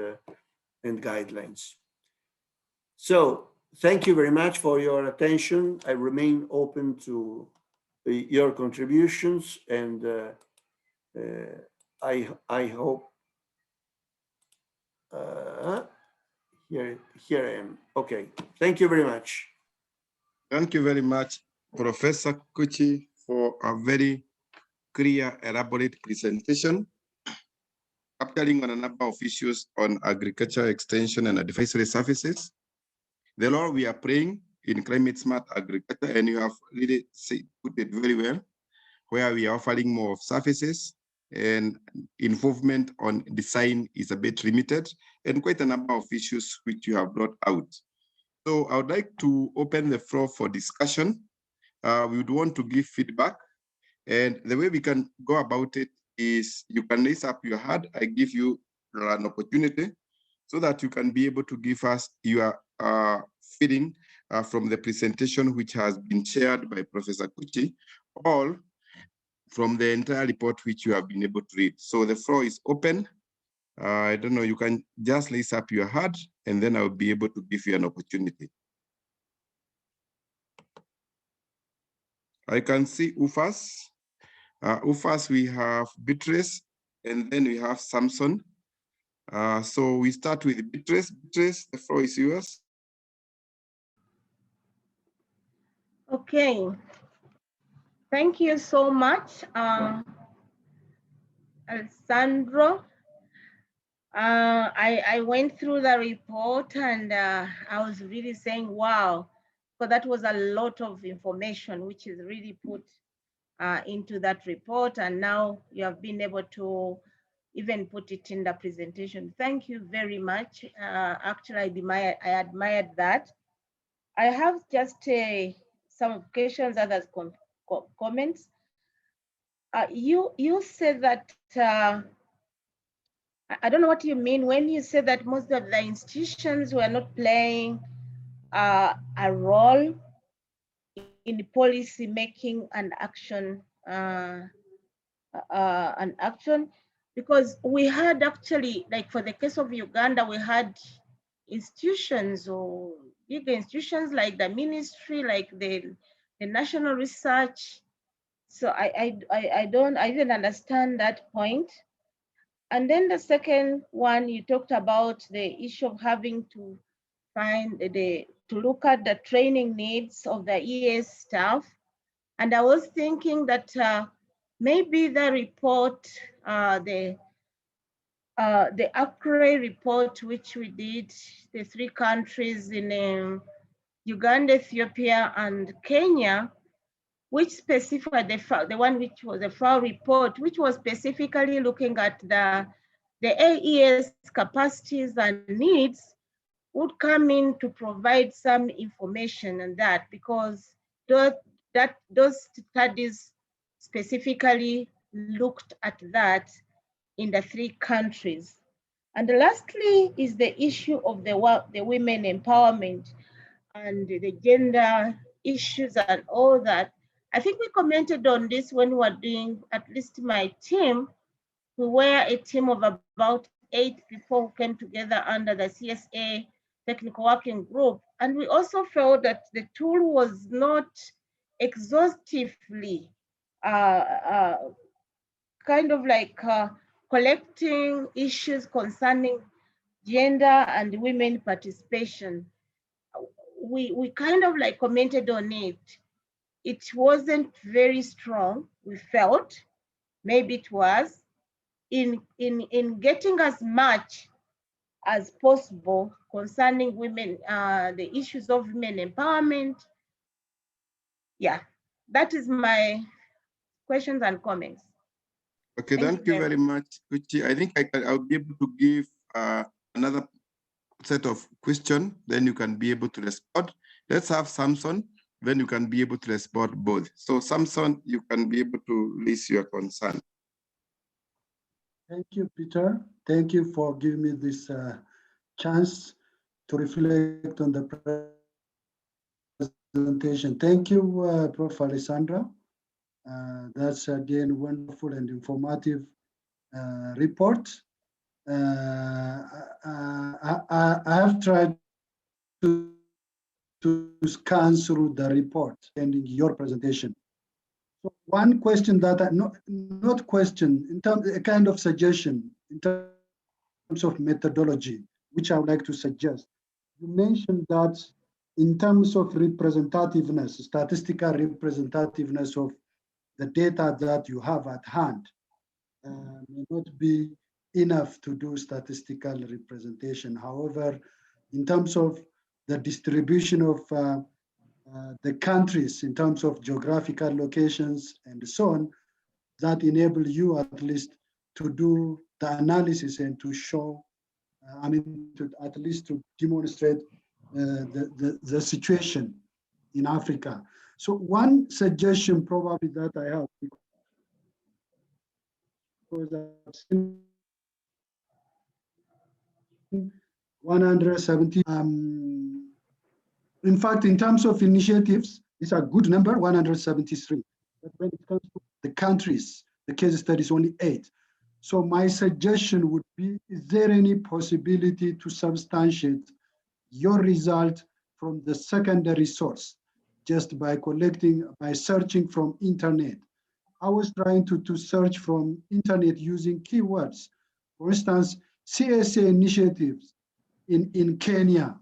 C: guidelines. So thank you very much for your attention. I remain open to your contributions, and I hope here I am. Okay, thank you very much.
A: Thank you very much, Professor Kuchi, for a very clear, elaborate presentation, capturing on a number of issues on agriculture extension and advisory services, the role we are playing in climate smart agriculture, and you have really put it very well, where we are offering more of services and involvement on design is a bit limited, and quite a number of issues which you have brought out. So I would like to open the floor for discussion. We would want to give feedback, and the way we can go about it is you can raise up your hand. I give you an opportunity so that you can be able to give us your feeling from the presentation which has been shared by Professor Kuchi, or from the entire report which you have been able to read. So the floor is open. I don't know, you can just raise up your hand and then I'll be able to give you an opportunity. I can see AFAAS. AFAAS, we have Beatrice, and then we have Samson. So we start with Beatrice. Beatrice, the floor is yours.
E: Okay. Thank you so much, Alessandro. I went through the report and I was really saying, wow, because that was a lot of information which is really put into that report, and now you have been able to even put it in the presentation. Thank you very much. Actually, I admired that. I have just some questions, others comments. You said that, I don't know what you mean when you say that most of the institutions were not playing a role in policy making and action, because we had actually, like for the case of Uganda, we had institutions or big institutions like the ministry, like the national research. So I didn't understand that point. And then the second one, you talked about the issue of having to to look at the training needs of the ES staff. And I was thinking that maybe the report, the ACRE report, which we did, the 3 countries in Uganda, Ethiopia, and Kenya, which specified the one which was a FAO report, which was specifically looking at the AES capacities and needs, would come in to provide some information on that, because those studies specifically looked at that in the 3 countries. And lastly is the issue of the women empowerment and the gender issues and all that. I think we commented on this when we were doing, at least my team, we were a team of about 8 people who came together under the CSA technical working group. And we also felt that the tool was not exhaustively kind of like collecting issues concerning gender and women participation. We kind of like commented on it. It wasn't very strong, we felt. Maybe it was in getting as much as possible concerning women, the issues of women empowerment. Yeah, that is my questions and comments.
A: Okay, thank you very much, Kuchi. I think I'll be able to give another set of questions, then you can be able to respond. Let's have Samson, then you can be able to respond both. So Samson, you can be able to list your concern.
B: Thank you, Peter. Thank you for giving me this chance to reflect on the presentation. Thank you, Prof. Alessandra. That's again wonderful and informative report. I have tried to scan through the report and in your presentation. So one question that not question, in terms a kind of suggestion in terms of methodology, which I would like to suggest. You mentioned that in terms of representativeness, statistical representativeness of the data that you have at hand may not be enough to do statistical representation. However, in terms of the distribution of the countries, in terms of geographical locations and so on, that enable you at least to do the analysis and to show, to at least to demonstrate the situation in Africa. So one suggestion probably that I have, because I've seen 170. In fact, in terms of initiatives, it's a good number, 173. But when it comes to the countries, the case study is only 8. So my suggestion would be, is there any possibility to substantiate your result from the secondary source just by searching from internet? I was trying to search from internet using keywords. For instance, CSA initiatives in Kenya,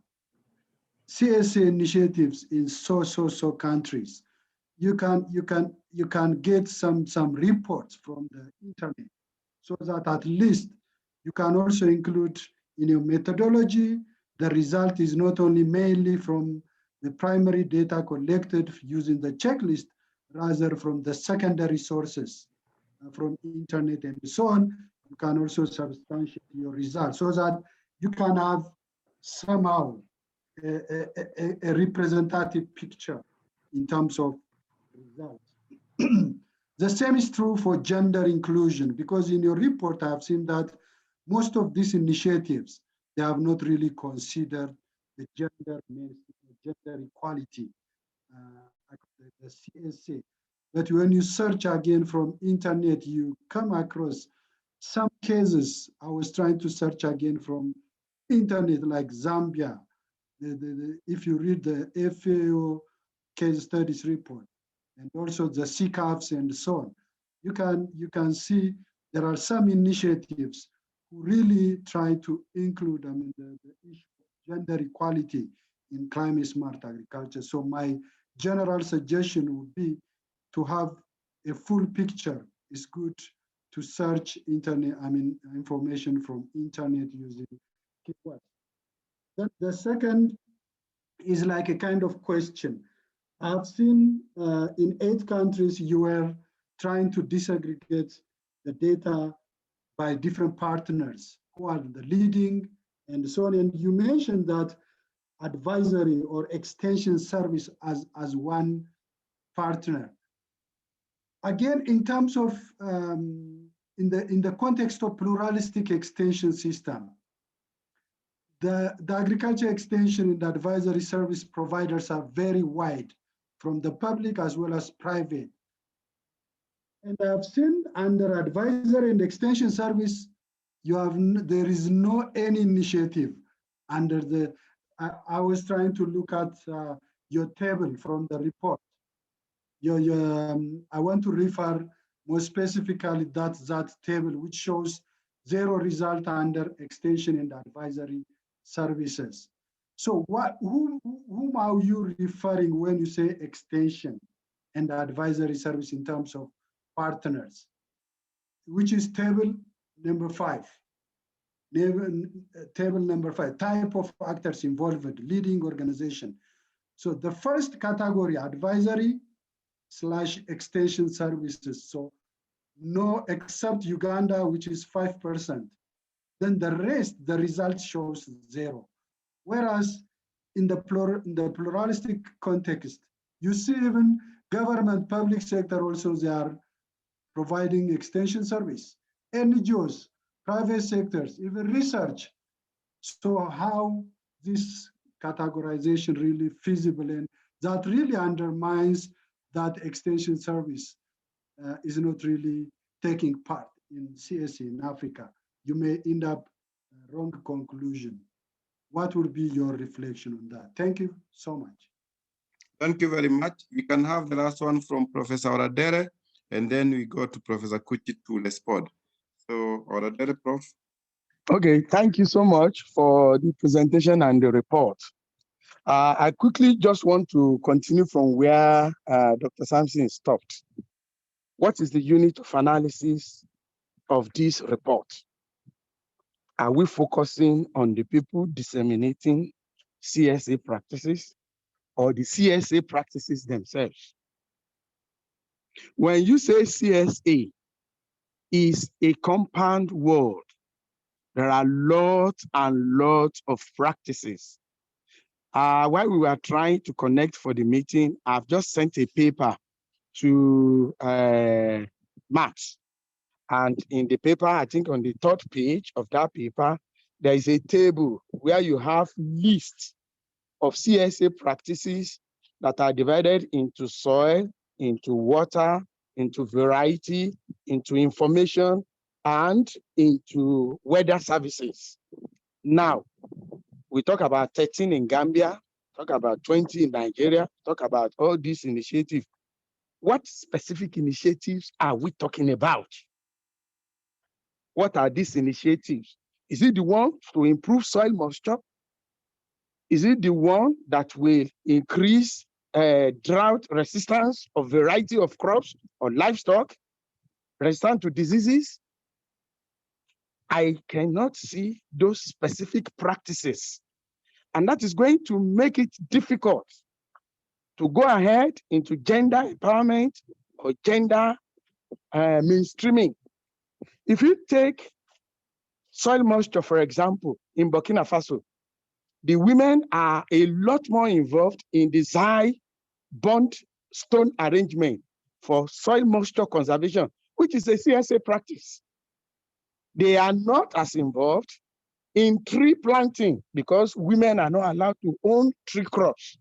B: CSA initiatives in so countries. You can get some reports from the internet, so that at least you can also include in your methodology, the result is not only mainly from the primary data collected using the checklist, rather from the secondary sources, from internet and so on. You can also substantiate your results so that you can have somehow a representative picture in terms of results. The same is true for gender inclusion, because in your report, I have seen that most of these initiatives, they have not really considered the gender equality, the CSA. But when you search again from internet, you come across some cases. I was trying to search again from internet, like Zambia. If you read the FAO case studies report, and also the CCAFs and so on, you can see there are some initiatives who really try to include the issue of gender equality in climate smart agriculture. So my general suggestion would be to have a full picture. It's good to search internet, information from internet using keywords. The second is like a kind of question. I've seen in 8 countries, you were trying to disaggregate the data by different partners who are the leading and so on. And you mentioned that advisory or extension service as one partner. Again, in terms of, in the context of pluralistic extension system, the agriculture extension and advisory service providers are very wide, from the public as well as private. And I've seen under advisory and extension service, there is no any initiative under the, I was trying to look at your table from the report. I want to refer more specifically that table, which shows 0 result under extension and advisory services. So whom are you referring when you say extension and advisory service in terms of partners, which is table number 5. Table number 5, type of actors involved, leading organization. So the first category, advisory / extension services. So no, except Uganda, which is 5%. Then the rest, the result shows 0. Whereas in the pluralistic context, you see even government, public sector also, they are providing extension service, NGOs, private sectors, even research. So how this categorization really feasible, and that really undermines that extension service is not really taking part in CSA in Africa, you may end up wrong conclusion. What would be your reflection on that? Thank you so much.
A: Thank you very much. We can have the last one from Professor Oradere, and then we go to Professor Kuchi to respond. So Oradere, Prof.
F: Okay, thank you so much for the presentation and the report. I quickly just want to continue from where Dr. Sampson stopped. What is the unit of analysis of this report? Are we focusing on the people disseminating CSA practices or the CSA practices themselves? When you say CSA is a compound word, there are lots and lots of practices. While we were trying to connect for the meeting, I've just sent a paper to Max. And in the paper, I think on the 3rd page of that paper, there is a table where you have lists of CSA practices that are divided into soil, into water, into variety, into information, and into weather services. Now, we talk about 13 in Gambia, talk about 20 in Nigeria, talk about all these initiatives. What specific initiatives are we talking about? What are these initiatives? Is it the one to improve soil moisture? Is it the one that will increase drought resistance of variety of crops or livestock, resistant to diseases? I cannot see those specific practices. And that is going to make it difficult to go ahead into gender empowerment or gender mainstreaming. If you take soil moisture, for example, in Burkina Faso, the women are a lot more involved in the Zai bond stone arrangement for soil moisture conservation, which is a CSA practice. They are not as involved in tree planting because women are not allowed to own tree crops.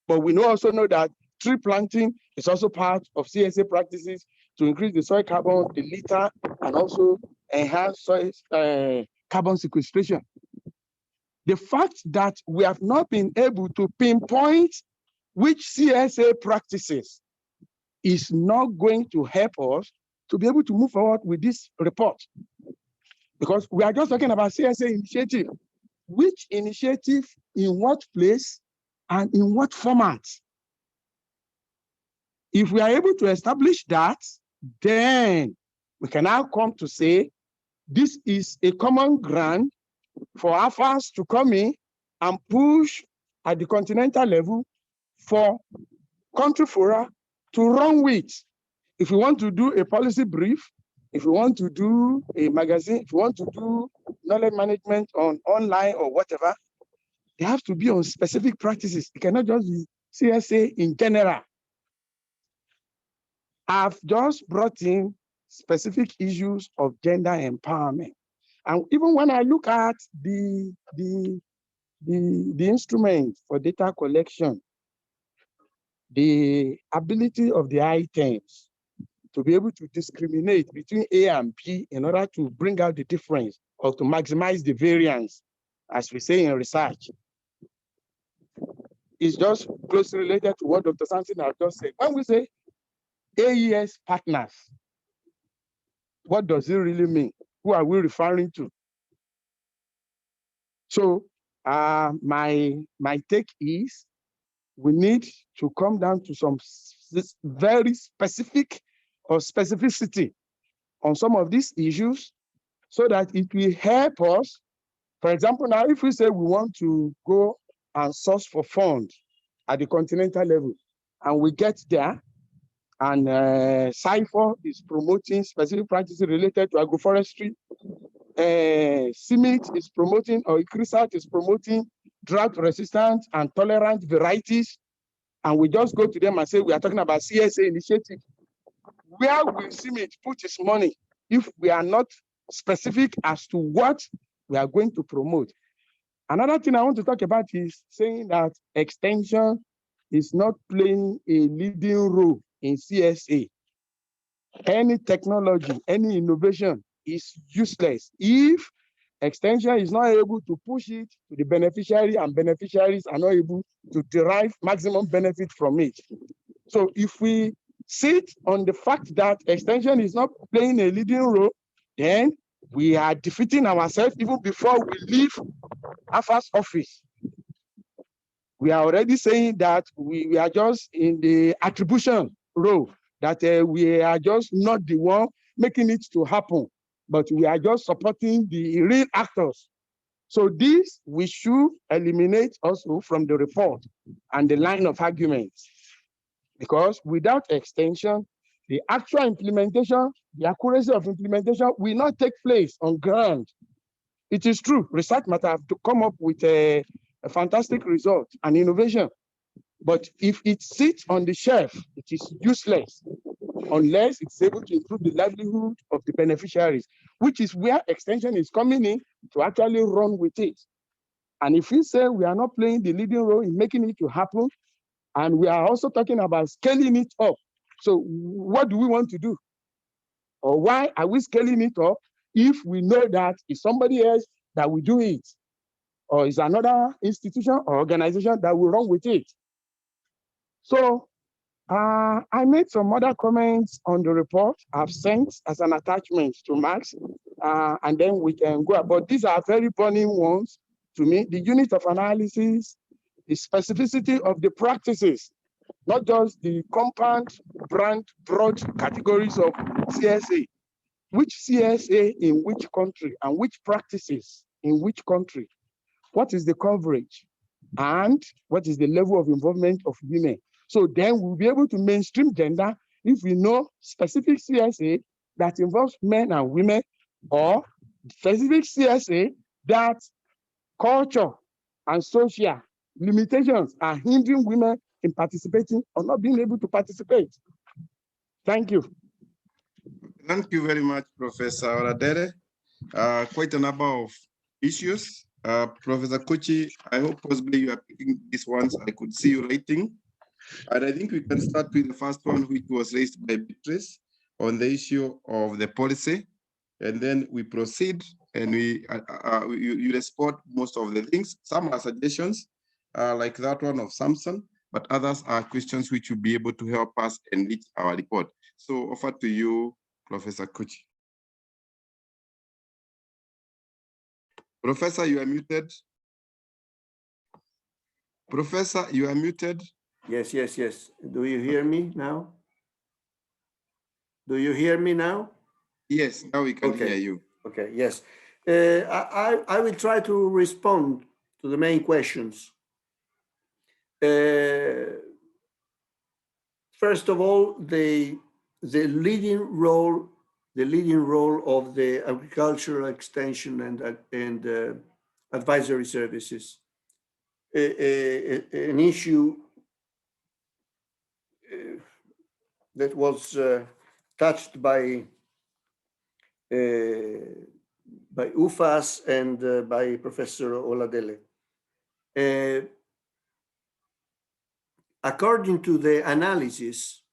F: But we also know that tree planting is also part of CSA practices to increase the soil carbon, the litter, and also enhance soil carbon sequestration. The fact that we have not been able to pinpoint which CSA practices is not going to help us to be able to move forward with this report. Because we are just talking about CSA initiative. Which initiative, in what place, and in what format? If we are able to establish that, then we can now come to say, this is a common ground for AFAAS to come in and push at the continental level for country fora to run with. If we want to do a policy brief, if we want to do a magazine, if we want to do knowledge management on online or whatever, they have to be on specific practices. It cannot just be CSA in general. I've just brought in specific issues of gender empowerment. And even when I look at the instrument for data collection, the ability of the items to be able to discriminate between A and B in order to bring out the difference or to maximize the variance, as we say in research, is just closely related to what Dr. Sampson has just said. When we say AES partners, what does it really mean? Who are we referring to? So my take is we need to come down to some very specific or specificity on some of these issues so that it will help us. For example, now if we say we want to go and source for funds at the continental level and we get there and CIFOR is promoting specific practices related to agroforestry, CIMIT is promoting, or ICRISAT is promoting drought resistant and tolerant varieties, and we just go to them and say we are talking about CSA initiative. Where will CIMIT put its money if we are not specific as to what we are going to promote? Another thing I want to talk about is saying that extension is not playing a leading role in CSA. any technology, any innovation is useless if extension is not able to push it to the beneficiary and beneficiaries are not able to derive maximum benefit from it. So if we sit on the fact that extension is not playing a leading role, then we are defeating ourselves even before we leave AFAAS office. We are already saying that we are just in the attribution role, that we are just not the one making it to happen, but we are just supporting the real actors. So this we should eliminate also from the report and the line of arguments, because without extension, the actual implementation, the accuracy of implementation will not take place on ground. It is true, research might have to come up with a fantastic result and innovation, but if it sits on the shelf, it is useless unless it's able to improve the livelihood of the beneficiaries, which is where extension is coming in to actually run with it. And if we say we are not playing the leading role in making it to happen, and we are also talking about scaling it up, so what do we want to do? Or why are we scaling it up if we know that it's somebody else that will do it, or it's another institution or organization that will run with it? So I made some other comments on the report I've sent as an attachment to Max, and then we can go. But these are very burning ones to me. The unit of analysis, the specificity of the practices, not just the compound, brand, broad categories of CSA. Which CSA in which country and which practices in which country? What is the coverage? And what is the level of involvement of women? So then we'll be able to mainstream gender if we know specific CSA that involves men and women, or specific CSA that culture and social limitations are hindering women in participating or not being able to participate. Thank you.
A: Thank you very much, Professor Oladere. Quite a number of issues. Professor Kochi, I hope possibly you are picking these ones. I could see you writing. And I think we can start with the first one, which was raised by Beatrice on the issue of the policy. And then we proceed and you respond most of the things. Some are suggestions, like that one of Samson, but others are questions which will be able to help us enrich our report. So offer to you, Professor Kochi. Professor, you are muted. Professor, you are muted.
C: Yes, yes, yes. Do you hear me now? Do you hear me now?
A: Yes, now we can hear you.
C: Okay, yes. I will try to respond to the main questions. First of all, the leading role of the agricultural extension and advisory services, an issue that was touched by AFAAS and by Professor Oladele. According to the analysis,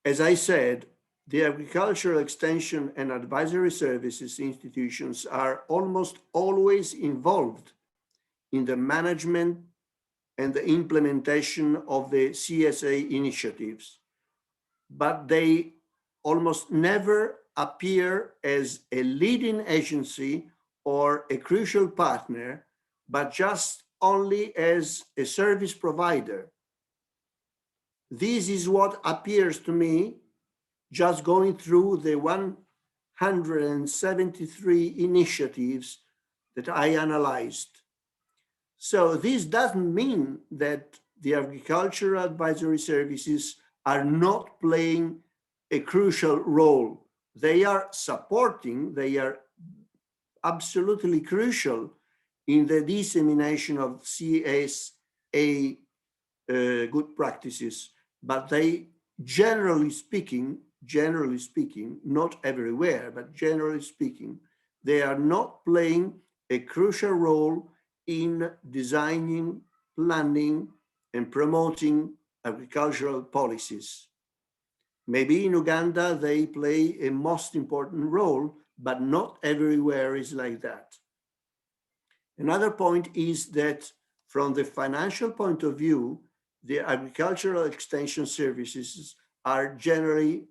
C: as I said, the agricultural extension and advisory services institutions are almost always involved in the management and the implementation of the CSA initiatives, but they almost never appear as a leading agency or a crucial partner, but just only as a service provider. This is what appears to me just going through the 173 initiatives that I analyzed. So this doesn't mean that the agricultural advisory services are not playing a crucial role. They are supporting, they are absolutely crucial in the dissemination of CSA good practices, but they, generally speaking, not everywhere, but generally speaking, they are not playing a crucial role in designing, planning, and promoting agricultural policies. Maybe in Uganda, they play a most important role, but not everywhere is like that. Another point is that from the financial point of view, the agricultural extension services are generally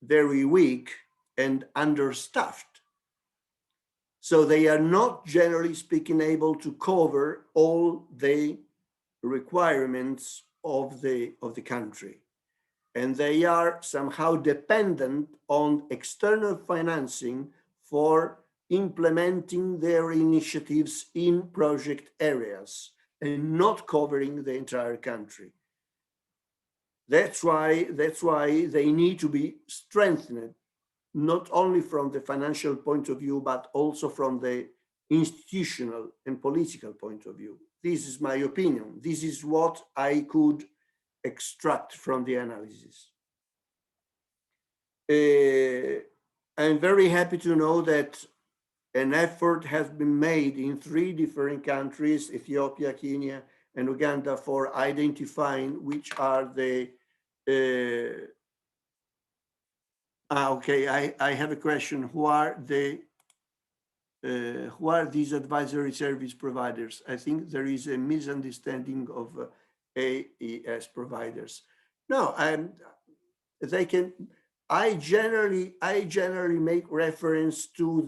C: very weak and understaffed. So they are not, generally speaking, able to cover all the requirements of the country. And they are somehow dependent on external financing for implementing their initiatives in project areas and not covering the entire country. That's why they need to be strengthened, not only from the financial point of view, but also from the institutional and political point of view. This is my opinion. This is what I could extract from the analysis. I'm very happy to know that an effort has been made in 3 different countries, Ethiopia, Kenya, and Uganda, for identifying which are the okay, I have a question. Who are these advisory service providers? I think there is a misunderstanding of AES providers. No, they can. I generally make reference to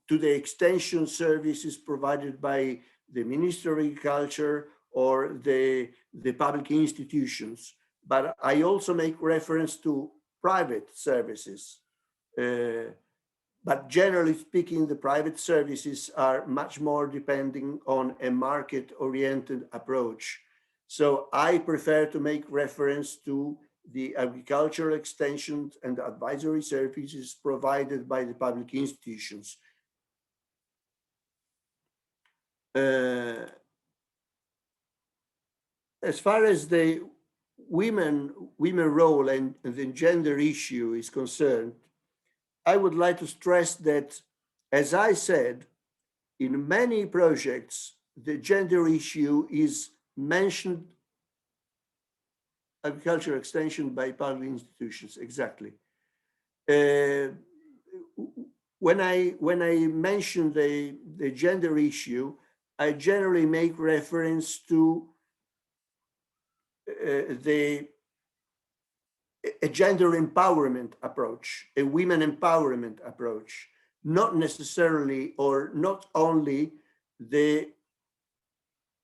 C: the extension services provided by the Ministry of Agriculture or the public institutions. But I also make reference to private services. But generally speaking, the private services are much more depending on a market-oriented approach. So I prefer to make reference to the agricultural extension and advisory services provided by the public institutions. As far as the women role and the gender issue is concerned, I would like to stress that, as I said, in many projects, the gender issue is mentioned, agricultural extension by public institutions, exactly. When I mention the gender issue, I generally make reference to a gender empowerment approach, a women empowerment approach, not necessarily or not only the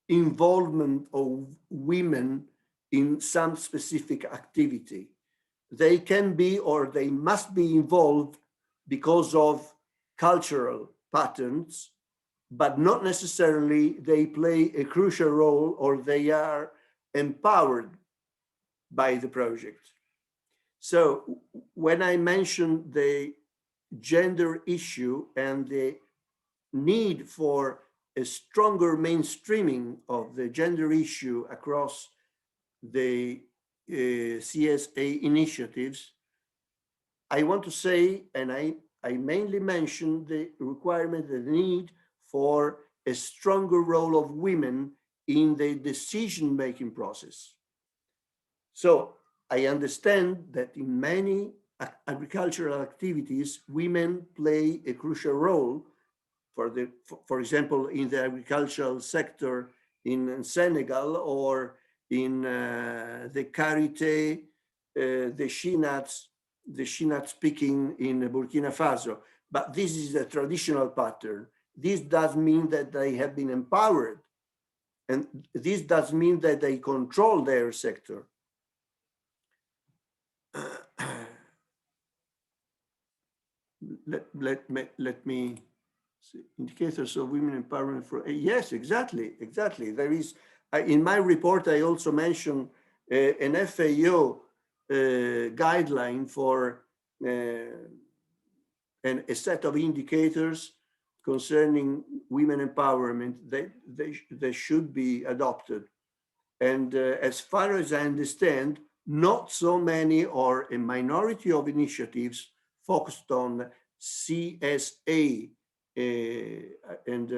C: involvement of women in some specific activity. They can be or they must be involved because of cultural patterns, but not necessarily they play a crucial role or they are empowered by the project. So when I mention the gender issue and the need for a stronger mainstreaming of the gender issue across the CSA initiatives, I want to say, and I mainly mention the requirement, the need for a stronger role of women in the decision-making process. So I understand that in many agricultural activities, women play a crucial role. For example, in the agricultural sector in Senegal or in the karité, the Shinats picking in Burkina Faso. But this is a traditional pattern. This does mean that they have been empowered. And this does mean that they control their sector. Let me see. Indicators of women empowerment for, yes, exactly. There is, in my report, I also mentioned an FAO guideline for a set of indicators concerning women empowerment that they should be adopted. And as far as I understand, not so many or a minority of initiatives focused on CSA and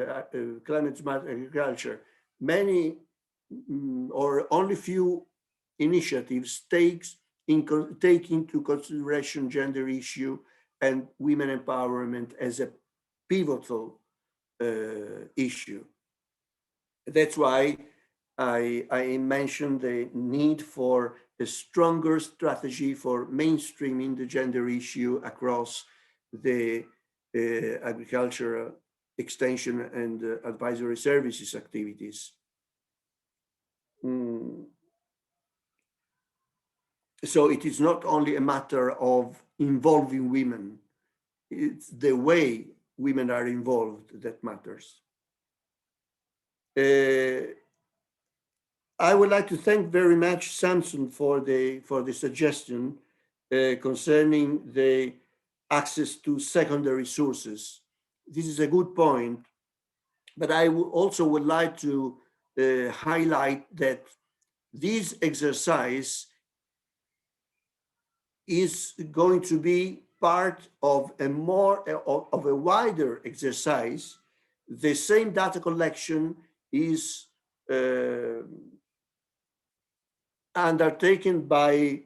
C: climate smart agriculture. Many or only few initiatives take into consideration gender issue and women empowerment as a pivotal issue. That's why I mentioned the need for a stronger strategy for mainstreaming the gender issue across the agricultural extension and advisory services activities. So it is not only a matter of involving women, it's the way women are involved that matters. I would like to thank very much Samson for the suggestion concerning the access to secondary sources. This is a good point, but I also would like to highlight that this exercise is going to be part of a wider exercise. The same data collection is undertaken by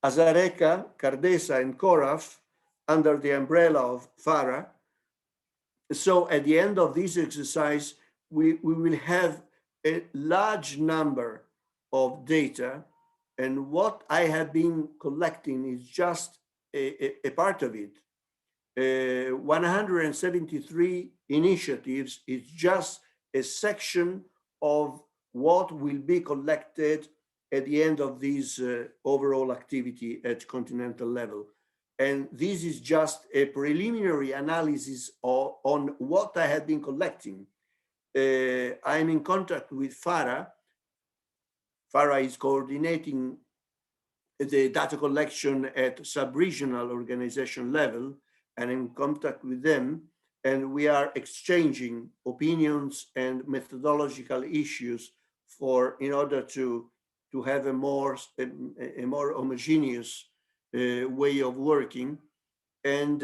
C: Azareca, Cardesa, and Coraf under the umbrella of FARA. So at the end of this exercise, we will have a large number of data, and what I have been collecting is just a part of it. 173 initiatives is just a section of what will be collected at the end of this overall activity at continental level. And this is just a preliminary analysis on what I have been collecting. I'm in contact with FARA. FARA is coordinating the data collection at sub-regional organization level, and in contact with them, and we are exchanging opinions and methodological issues in order to have a more homogeneous way of working. And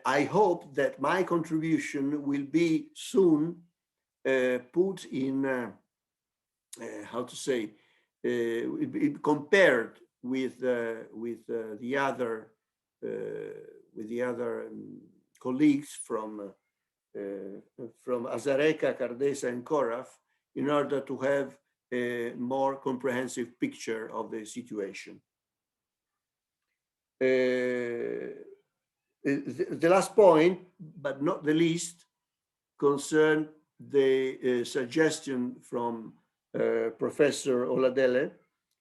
C: I hope that my contribution will be soon put in, how to say, compared with the other colleagues from Azareca, Cardesa, and Coraf, in order to have a more comprehensive picture of the situation. The last point, but not the least, concerned the suggestion from Professor Oladele.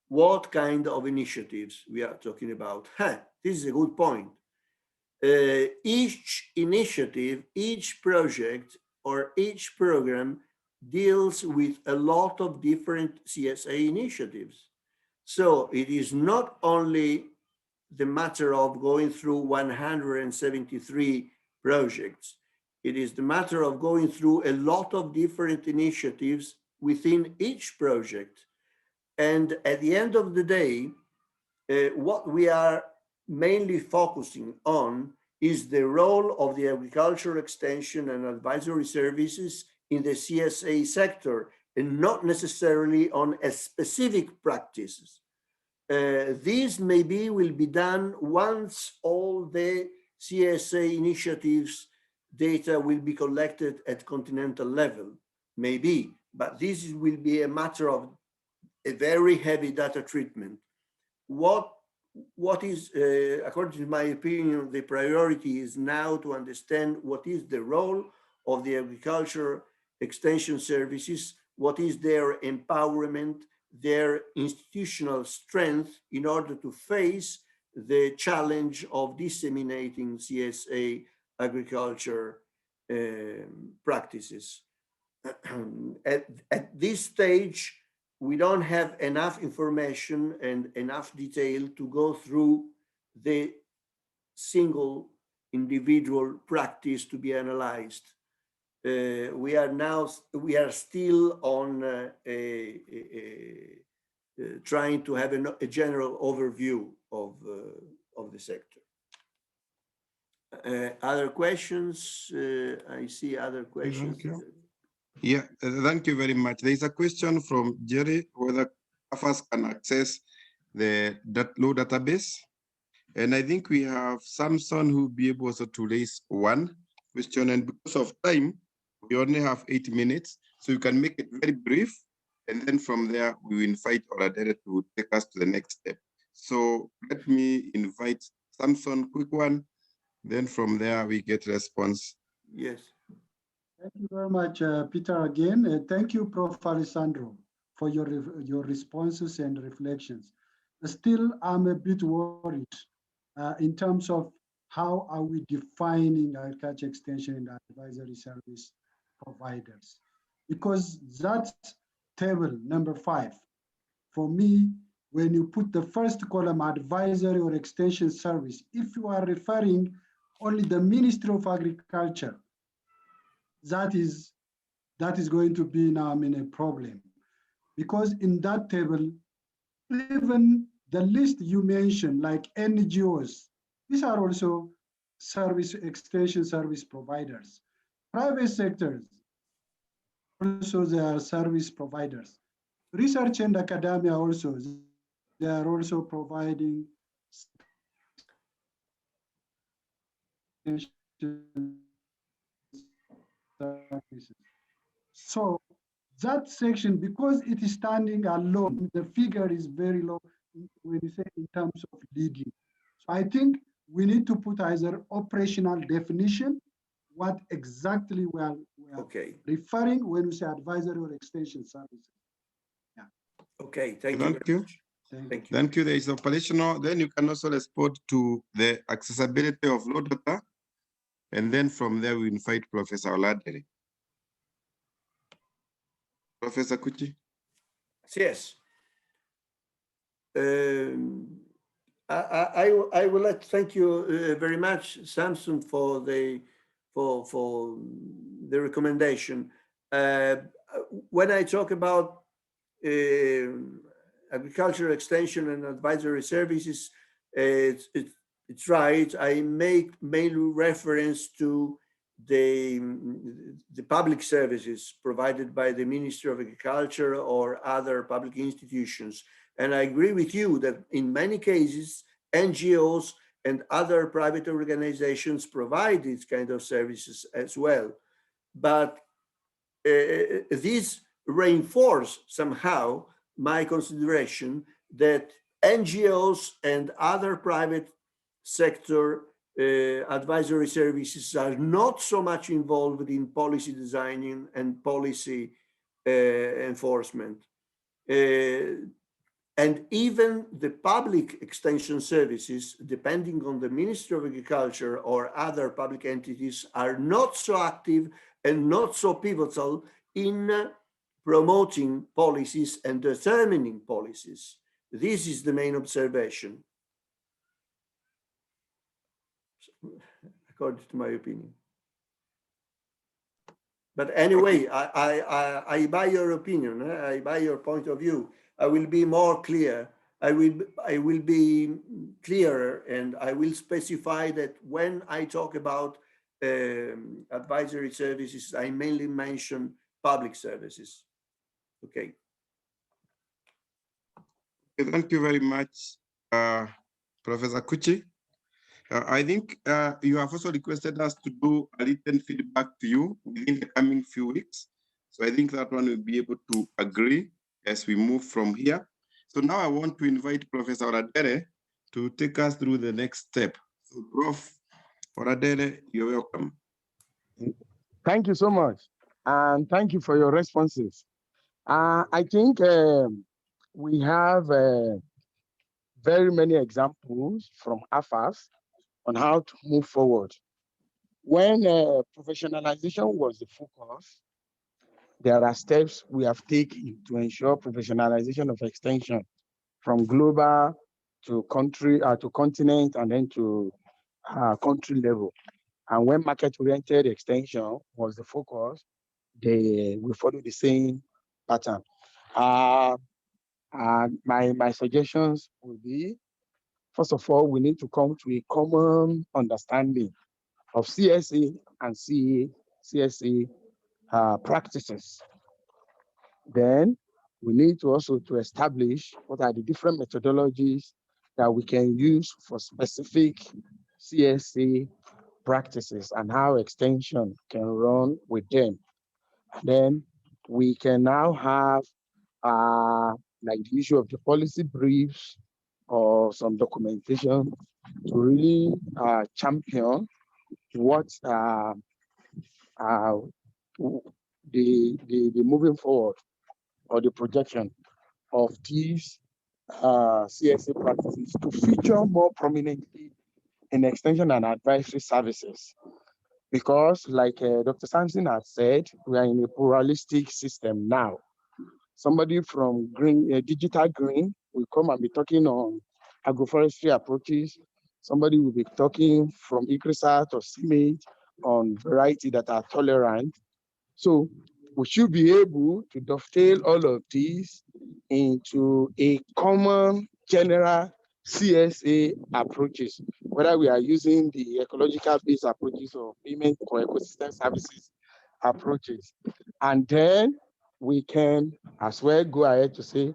C: What kind of initiatives we are talking about? This is a good point. Each initiative, each project, or each program deals with a lot of different CSA initiatives. So it is not only the matter of going through 173 projects. It is the matter of going through a lot of different initiatives within each project. And at the end of the day, what we are mainly focusing on is the role of the agricultural extension and advisory services in the CSA sector, and not necessarily on a specific practices. These maybe will be done once all the CSA initiatives data will be collected at continental level, maybe, but this will be a matter of a very heavy data treatment. What is, according to my opinion, the priority is now to understand what is the role of the agriculture extension services, what is their empowerment, their institutional strength in order to face the challenge of disseminating CSA agriculture practices. At this stage, we don't have enough information and enough detail to go through the single individual practice to be analyzed. We are still on trying to have a general overview of the sector. Other questions? I see other questions.
A: Yeah, thank you very much. There is a question from Jerry whether AFAAS can access the low database. And I think we have Samson who will be able also to raise one question. And because of time, we only have 8 minutes. So you can make it very brief. And then from there, we will invite Oladere to take us to the next step. So let me invite Samson, quick one. Then from there, we get response.
C: Yes.
B: Thank you very much, Peter, again. Thank you, Prof. Alessandro, for your responses and reflections. Still, I'm a bit worried in terms of how are we defining agriculture extension and advisory service providers? Because that table, number 5, for me, when you put the first column, advisory or extension service, if you are referring only the Ministry of Agriculture, that is going to be now a problem, because in that table, even the list you mentioned, like NGOs, these are also service extension service providers. Private sectors, also they are service providers. Research and academia also, they are also providing services. So that section, because it is standing alone, the figure is very low when you say in terms of leading. So I think we need to put either operational definition, what exactly we are referring when we say advisory or extension services. Yeah.
C: Okay, thank
A: you. Thank you. There is operational. Then you can also respond to the accessibility of low data. And then from there, we invite Professor Oladere. Professor Kuchi.
C: Yes. I would like to thank you very much, Samson, for the recommendation. When I talk about agricultural extension and advisory services, it's right. I make mainly reference to the public services provided by the Ministry of Agriculture or other public institutions. And I agree with you that in many cases, NGOs and other private organizations provide these kind of services as well. But these reinforce somehow my consideration that NGOs and other private sector advisory services are not so much involved in policy designing and policy enforcement. And even the public extension services, depending on the Ministry of Agriculture or other public entities, are not so active and not so pivotal in promoting policies and determining policies. This is the main observation, according to my opinion. But anyway, I buy your opinion. I buy your point of view. I will be more clear. I will be clearer, and I will specify that when I talk about advisory services, I mainly mention public services. Okay.
A: Thank you very much, Professor Kuchi. I think you have also requested us to do a written feedback to you within the coming few weeks. So I think that one will be able to agree as we move from here. So now I want to invite Professor Oladere to take us through the next step. So Prof. Oladere, you're welcome.
F: Thank you so much. And thank you for your responses. I think we have very many examples from AFAAS on how to move forward. When professionalization was the focus, there are steps we have taken to ensure professionalization of extension from global to country, to continent, and then to country level. And when market-oriented extension was the focus, we follow the same pattern. My suggestions would be, first of all, we need to come to a common understanding of CSA and CSA practices. Then we need to also to establish what are the different methodologies that we can use for specific CSA practices and how extension can run with them. Then we can now have like the issue of the policy briefs or some documentation to really champion what the moving forward or the projection of these CSA practices to feature more prominently in extension and advisory services. Because like Dr. Sampson had said, we are in a pluralistic system now. Somebody from digital green will come and be talking on agroforestry approaches. Somebody will be talking from ICRISAT or CIMATE on variety that are tolerant. So we should be able to dovetail all of these into a common general CSA approaches, whether we are using the ecological based approaches or payment or ecosystem services approaches. And then we can as well go ahead to say,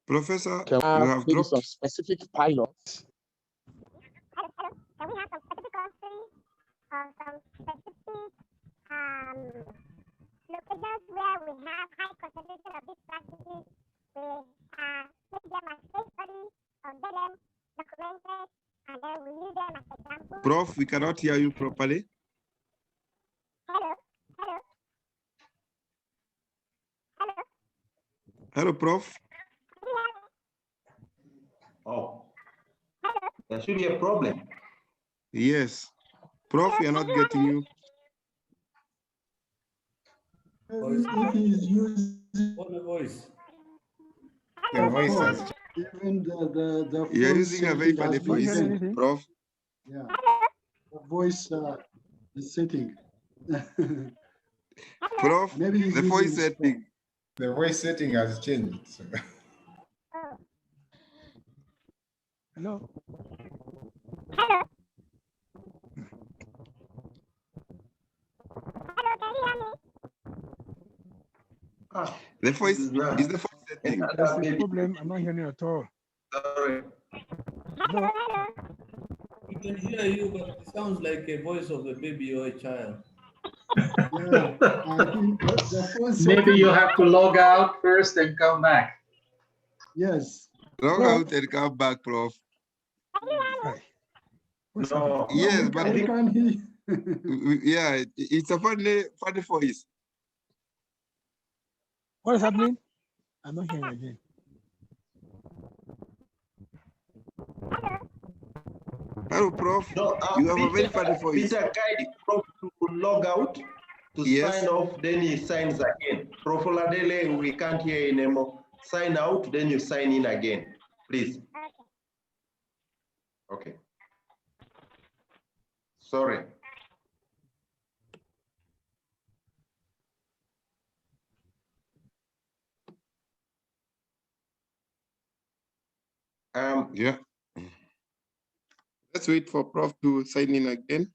A: Professor,
F: can
A: you have
F: maybe
A: dropped.
F: some specific pilots.
N: Hello. Can we have some specific country or some specific locations where we have high concentration of these practices? We make them as case studies or get them documented, and then we use them as examples.
A: Prof, we cannot hear you properly.
N: Hello.
A: Hello, Prof.
D: Oh, there should be a problem.
A: Yes. Prof, we are not getting you.
B: If he's using
M: the voice.
H: Your voice has
B: even the
A: You're
B: phone
A: using a very
B: setting has
A: funny
B: been
A: voice,
B: changed.
A: Prof.
B: Yeah, the voice is setting.
A: Prof,
B: Maybe he's
A: the
B: using
A: voice
B: his
A: setting.
H: the voice setting has changed. So.
F: Hello.
A: The voice is the voice setting.
F: That's the problem. I'm not hearing you at all.
D: Sorry.
F: No.
M: We can hear you, but it sounds like a voice of a baby or a child.
B: Yeah, I think the phone setting.
O: Maybe you have to log out first and come back.
B: Yes.
A: Log out and come back, Prof.
D: No.
A: Yes, but
B: we can't hear.
A: Yeah, it's a funny voice.
F: What is happening? I'm not hearing again.
A: Hello, Prof.
D: No,
A: You have a very funny voice.
D: Peter guide Prof to log out to
A: Yes.
D: sign off, then he signs again. Prof Oladele, we can't hear you anymore. Sign out, then you sign in again, please. Okay. Sorry.
A: Yeah. Let's wait for Prof to sign in again.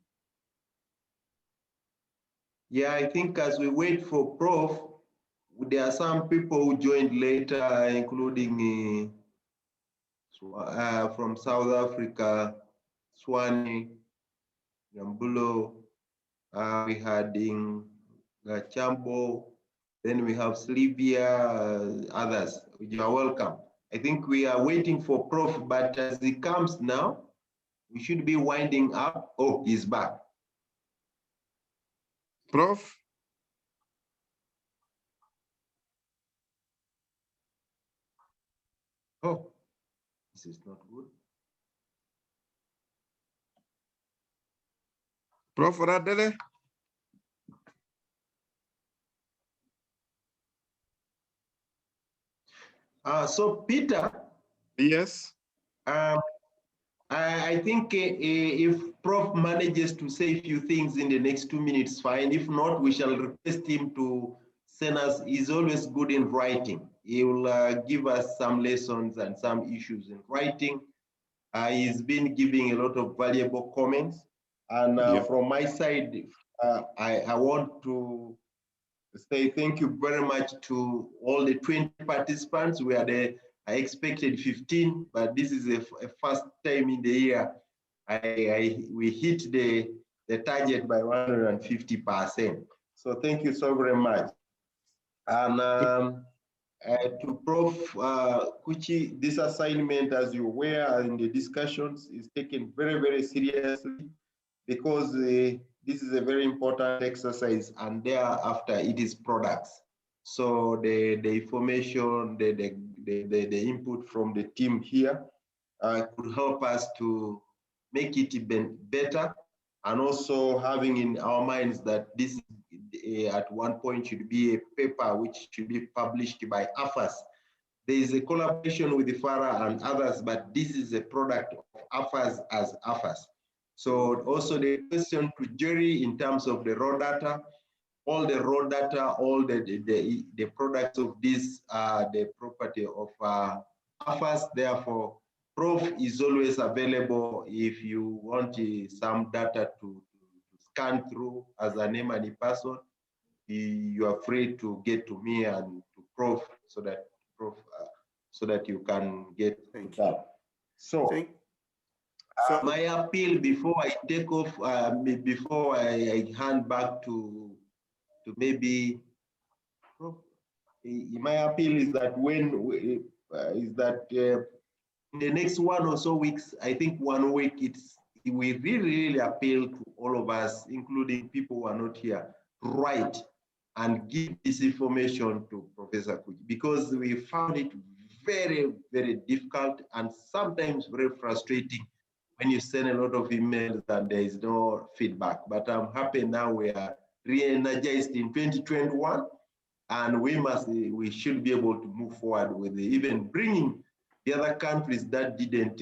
D: Yeah, I think as we wait for Prof, there are some people who joined later, including from South Africa, Swani, Yambulo, we had in Chambo, then we have Slivia, others. You are welcome. I think we are waiting for Prof, but as he comes now, we should be winding up. Oh, he's back.
A: Prof?
D: Oh, this is not good.
A: Prof Radele?
D: So Peter.
A: Yes.
D: I think if Prof manages to say a few things in the next 2 minutes, fine. If not, we shall request him to send us, he's always good in writing. He will give us some lessons and some issues in writing. He's been giving a lot of valuable comments. And from my side, I want to say thank you very much to all the 20 participants. I expected 15, but this is a first time in the year we hit the target by 150%. So thank you so very much. And to Prof. Kuchi, this assignment, as you're aware in the discussions, is taken very, very seriously because this is a very important exercise, and thereafter it is products. So the information, the input from the team here could help us to make it even better, and also having in our minds that this at one point should be a paper which should be published by AFAAS. There is a collaboration with the FARA and others, but this is a product of AFAAS as AFAAS. So also the question to Jerry in terms of the raw data, all the raw data, all the products of this are the property of AFAAS. Therefore, Prof is always available if you want some data to scan through as a name and a person. You are free to get to me and to Prof so that you can get that. So my appeal before I take off, before I hand back to maybe Prof, my appeal is that in the next 1 or so weeks, I think 1 week, we really appeal to all of us, including people who are not here, to write and give this information to Professor Kuchi, because we found it very, very difficult and sometimes very frustrating when you send a lot of emails and there is no feedback. But I'm happy now we are re-energized in 2021, and we should be able to move forward with even bringing the other countries that didn't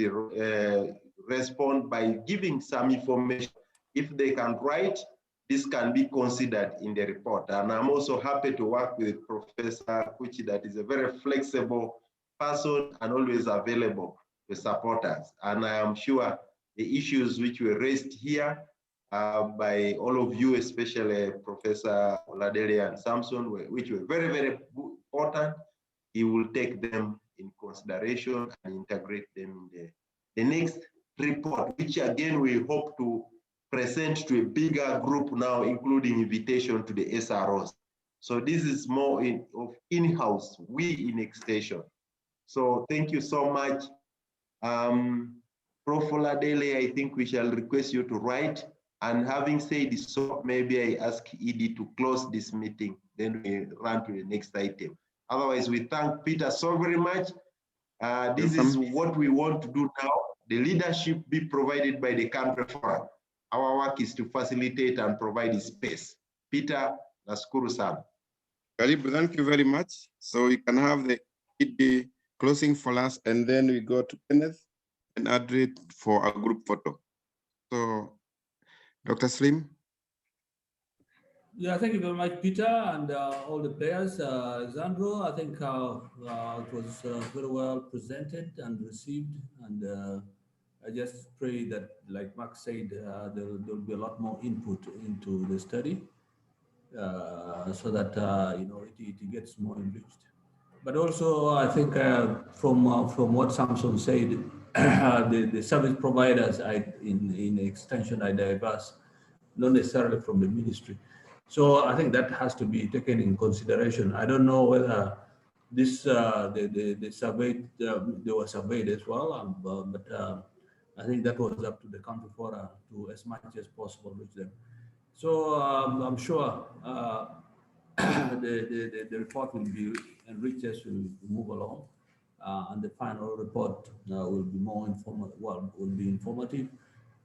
D: respond by giving some information. If they can write, this can be considered in the report. And I'm also happy to work with Professor Kuchi, that is a very flexible person and always available to support us. And I am sure the issues which were raised here by all of you, especially Professor Oladele and Samson, which were very, very important, he will take them in consideration and integrate them in the next report, which again we hope to present to a bigger group now, including invitation to the SROs. So this is more of in-house, we in extension. So thank you so much. Prof. Oladele, I think we shall request you to write. And having said so, maybe I ask Edie to close this meeting, then we run to the next item. Otherwise, we thank Peter so very much. This is what we want to do now. The leadership be provided by the country forum. Our work is to facilitate and provide space. Peter, nashukuru sana.
A: Karibu, thank you very much. So we can have the closing for us, and then we go to Kenneth and Adrit for a group photo. So, Dr. Slim.
M: Yeah, thank you very much, Peter, and all the players. Alexandro, I think it was very well presented and received, and I just pray that, like Mark said, there'll be a lot more input into the study so that it gets more enriched. But also, I think from what Samson said, the service providers in extension are diverse, not necessarily from the ministry. So I think that has to be taken in consideration. I don't know whether this the surveyed they were surveyed as well, but I think that was up to the country fora to, as much as possible, reach them. So I'm sure the report will be enriched as we move along, and the final report will be more informative. Well, will be informative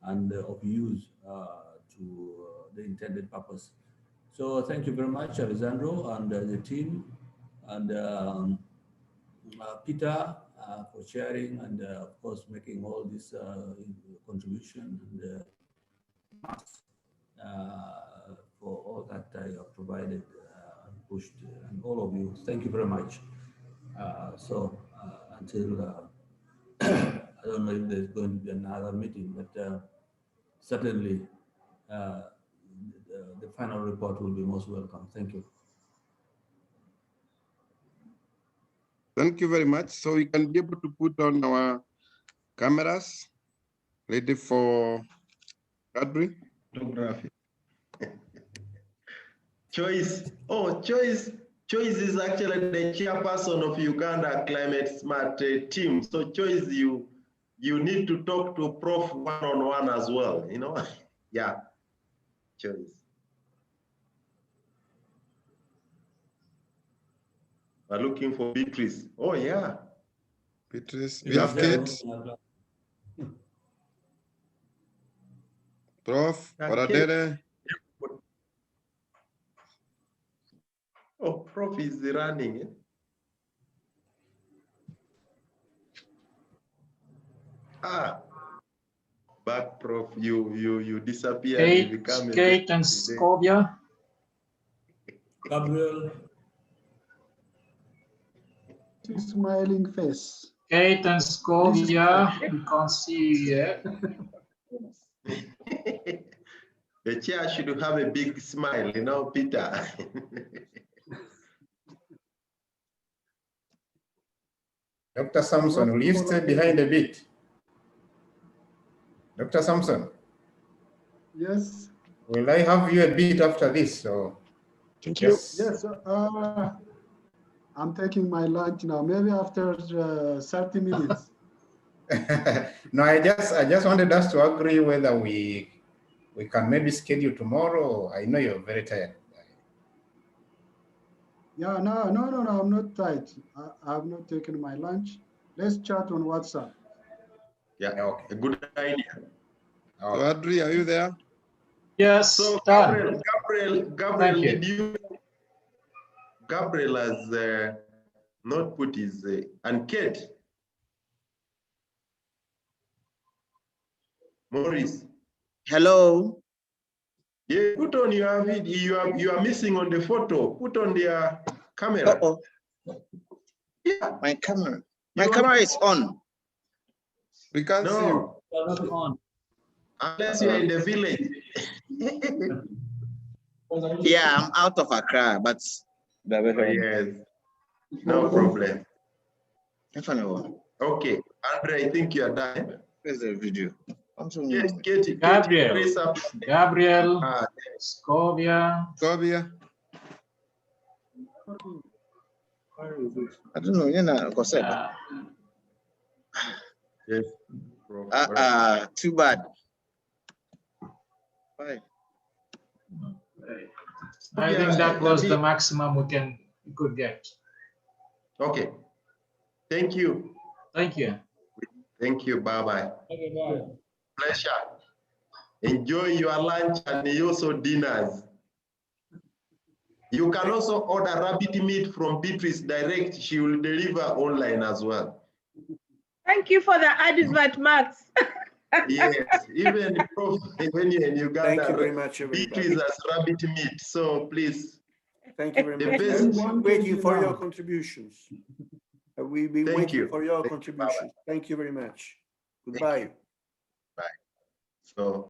M: and of use to the intended purpose. So thank you very much, Alessandro, and the team, and Peter for sharing, and of course making all this contribution, and Max for all that you have provided pushed, and all of you, thank you very much. Until I don't know if there's going to be another meeting, but certainly the final report will be most welcome. Thank you.
A: Thank you very much. So we can be able to put on our cameras, ready for Kadri.
D: Photography. Choice. Oh, Choice is actually the chairperson of Uganda Climate Smart team. So Choice, you need to talk to Prof one-on-one as well, you know? Yeah, Choice. We're looking for Beatrice. Oh, yeah.
A: Beatrice, we have Kate. Prof, Oradere.
D: Oh, Prof is running. But Prof, you disappear.
G: Kate and Scovia.
M: Gabriel.
B: Smiling face.
G: Kate and Scovia, we can't see you yet.
D: The chair should have a big smile, you know, Peter.
H: Dr. Samson, will you stay behind a bit? Dr. Samson?
B: Yes.
H: Will I have you a bit after this? So
B: Thank you. Yes, I'm taking my lunch now, maybe after 30 minutes.
H: No, I just wanted us to agree whether we can maybe schedule tomorrow. I know you're very tired.
B: Yeah, no, I'm not tired. I have not taken my lunch. Let's chat on WhatsApp.
D: Yeah, okay. A good idea.
A: So Adri, are you there?
G: Yes.
D: So
G: done.
D: Gabriel, did you? Gabriel has not put his and Kate. Maurice.
P: Hello.
D: Yeah, put on your video. You are missing on the photo. Put on the camera.
P: Uh-oh.
D: Yeah.
P: My camera. My camera is on.
A: We can't see you.
G: On.
D: Unless you're in the village.
P: Yeah, I'm out of Accra, but
D: yes. No problem. Okay, Andre, I think you are done.
P: Where's the video?
D: Yes,
G: Gabriel.
D: raise up.
G: Gabriel. Scovia.
A: Scovia.
P: I don't know. You know,
D: Yes.
P: Too bad. Bye.
G: I think that was the maximum we could get.
D: Okay. Thank you.
G: Thank you.
D: Thank you. Bye-bye.
G: Okay, bye.
D: Pleasure. Enjoy your lunch and also dinners. You can also order rabbit meat from Beatrice direct. She will deliver online as well.
E: Thank you for the advert, Max.
D: Yes, even when you're in Uganda,
C: Thank you very much, everybody.
D: Beatrice has rabbit meat. So please.
C: Thank you very much. I'm waiting for your contributions. We'll be waiting for your contributions. Thank you very much. Goodbye.
D: Bye. So.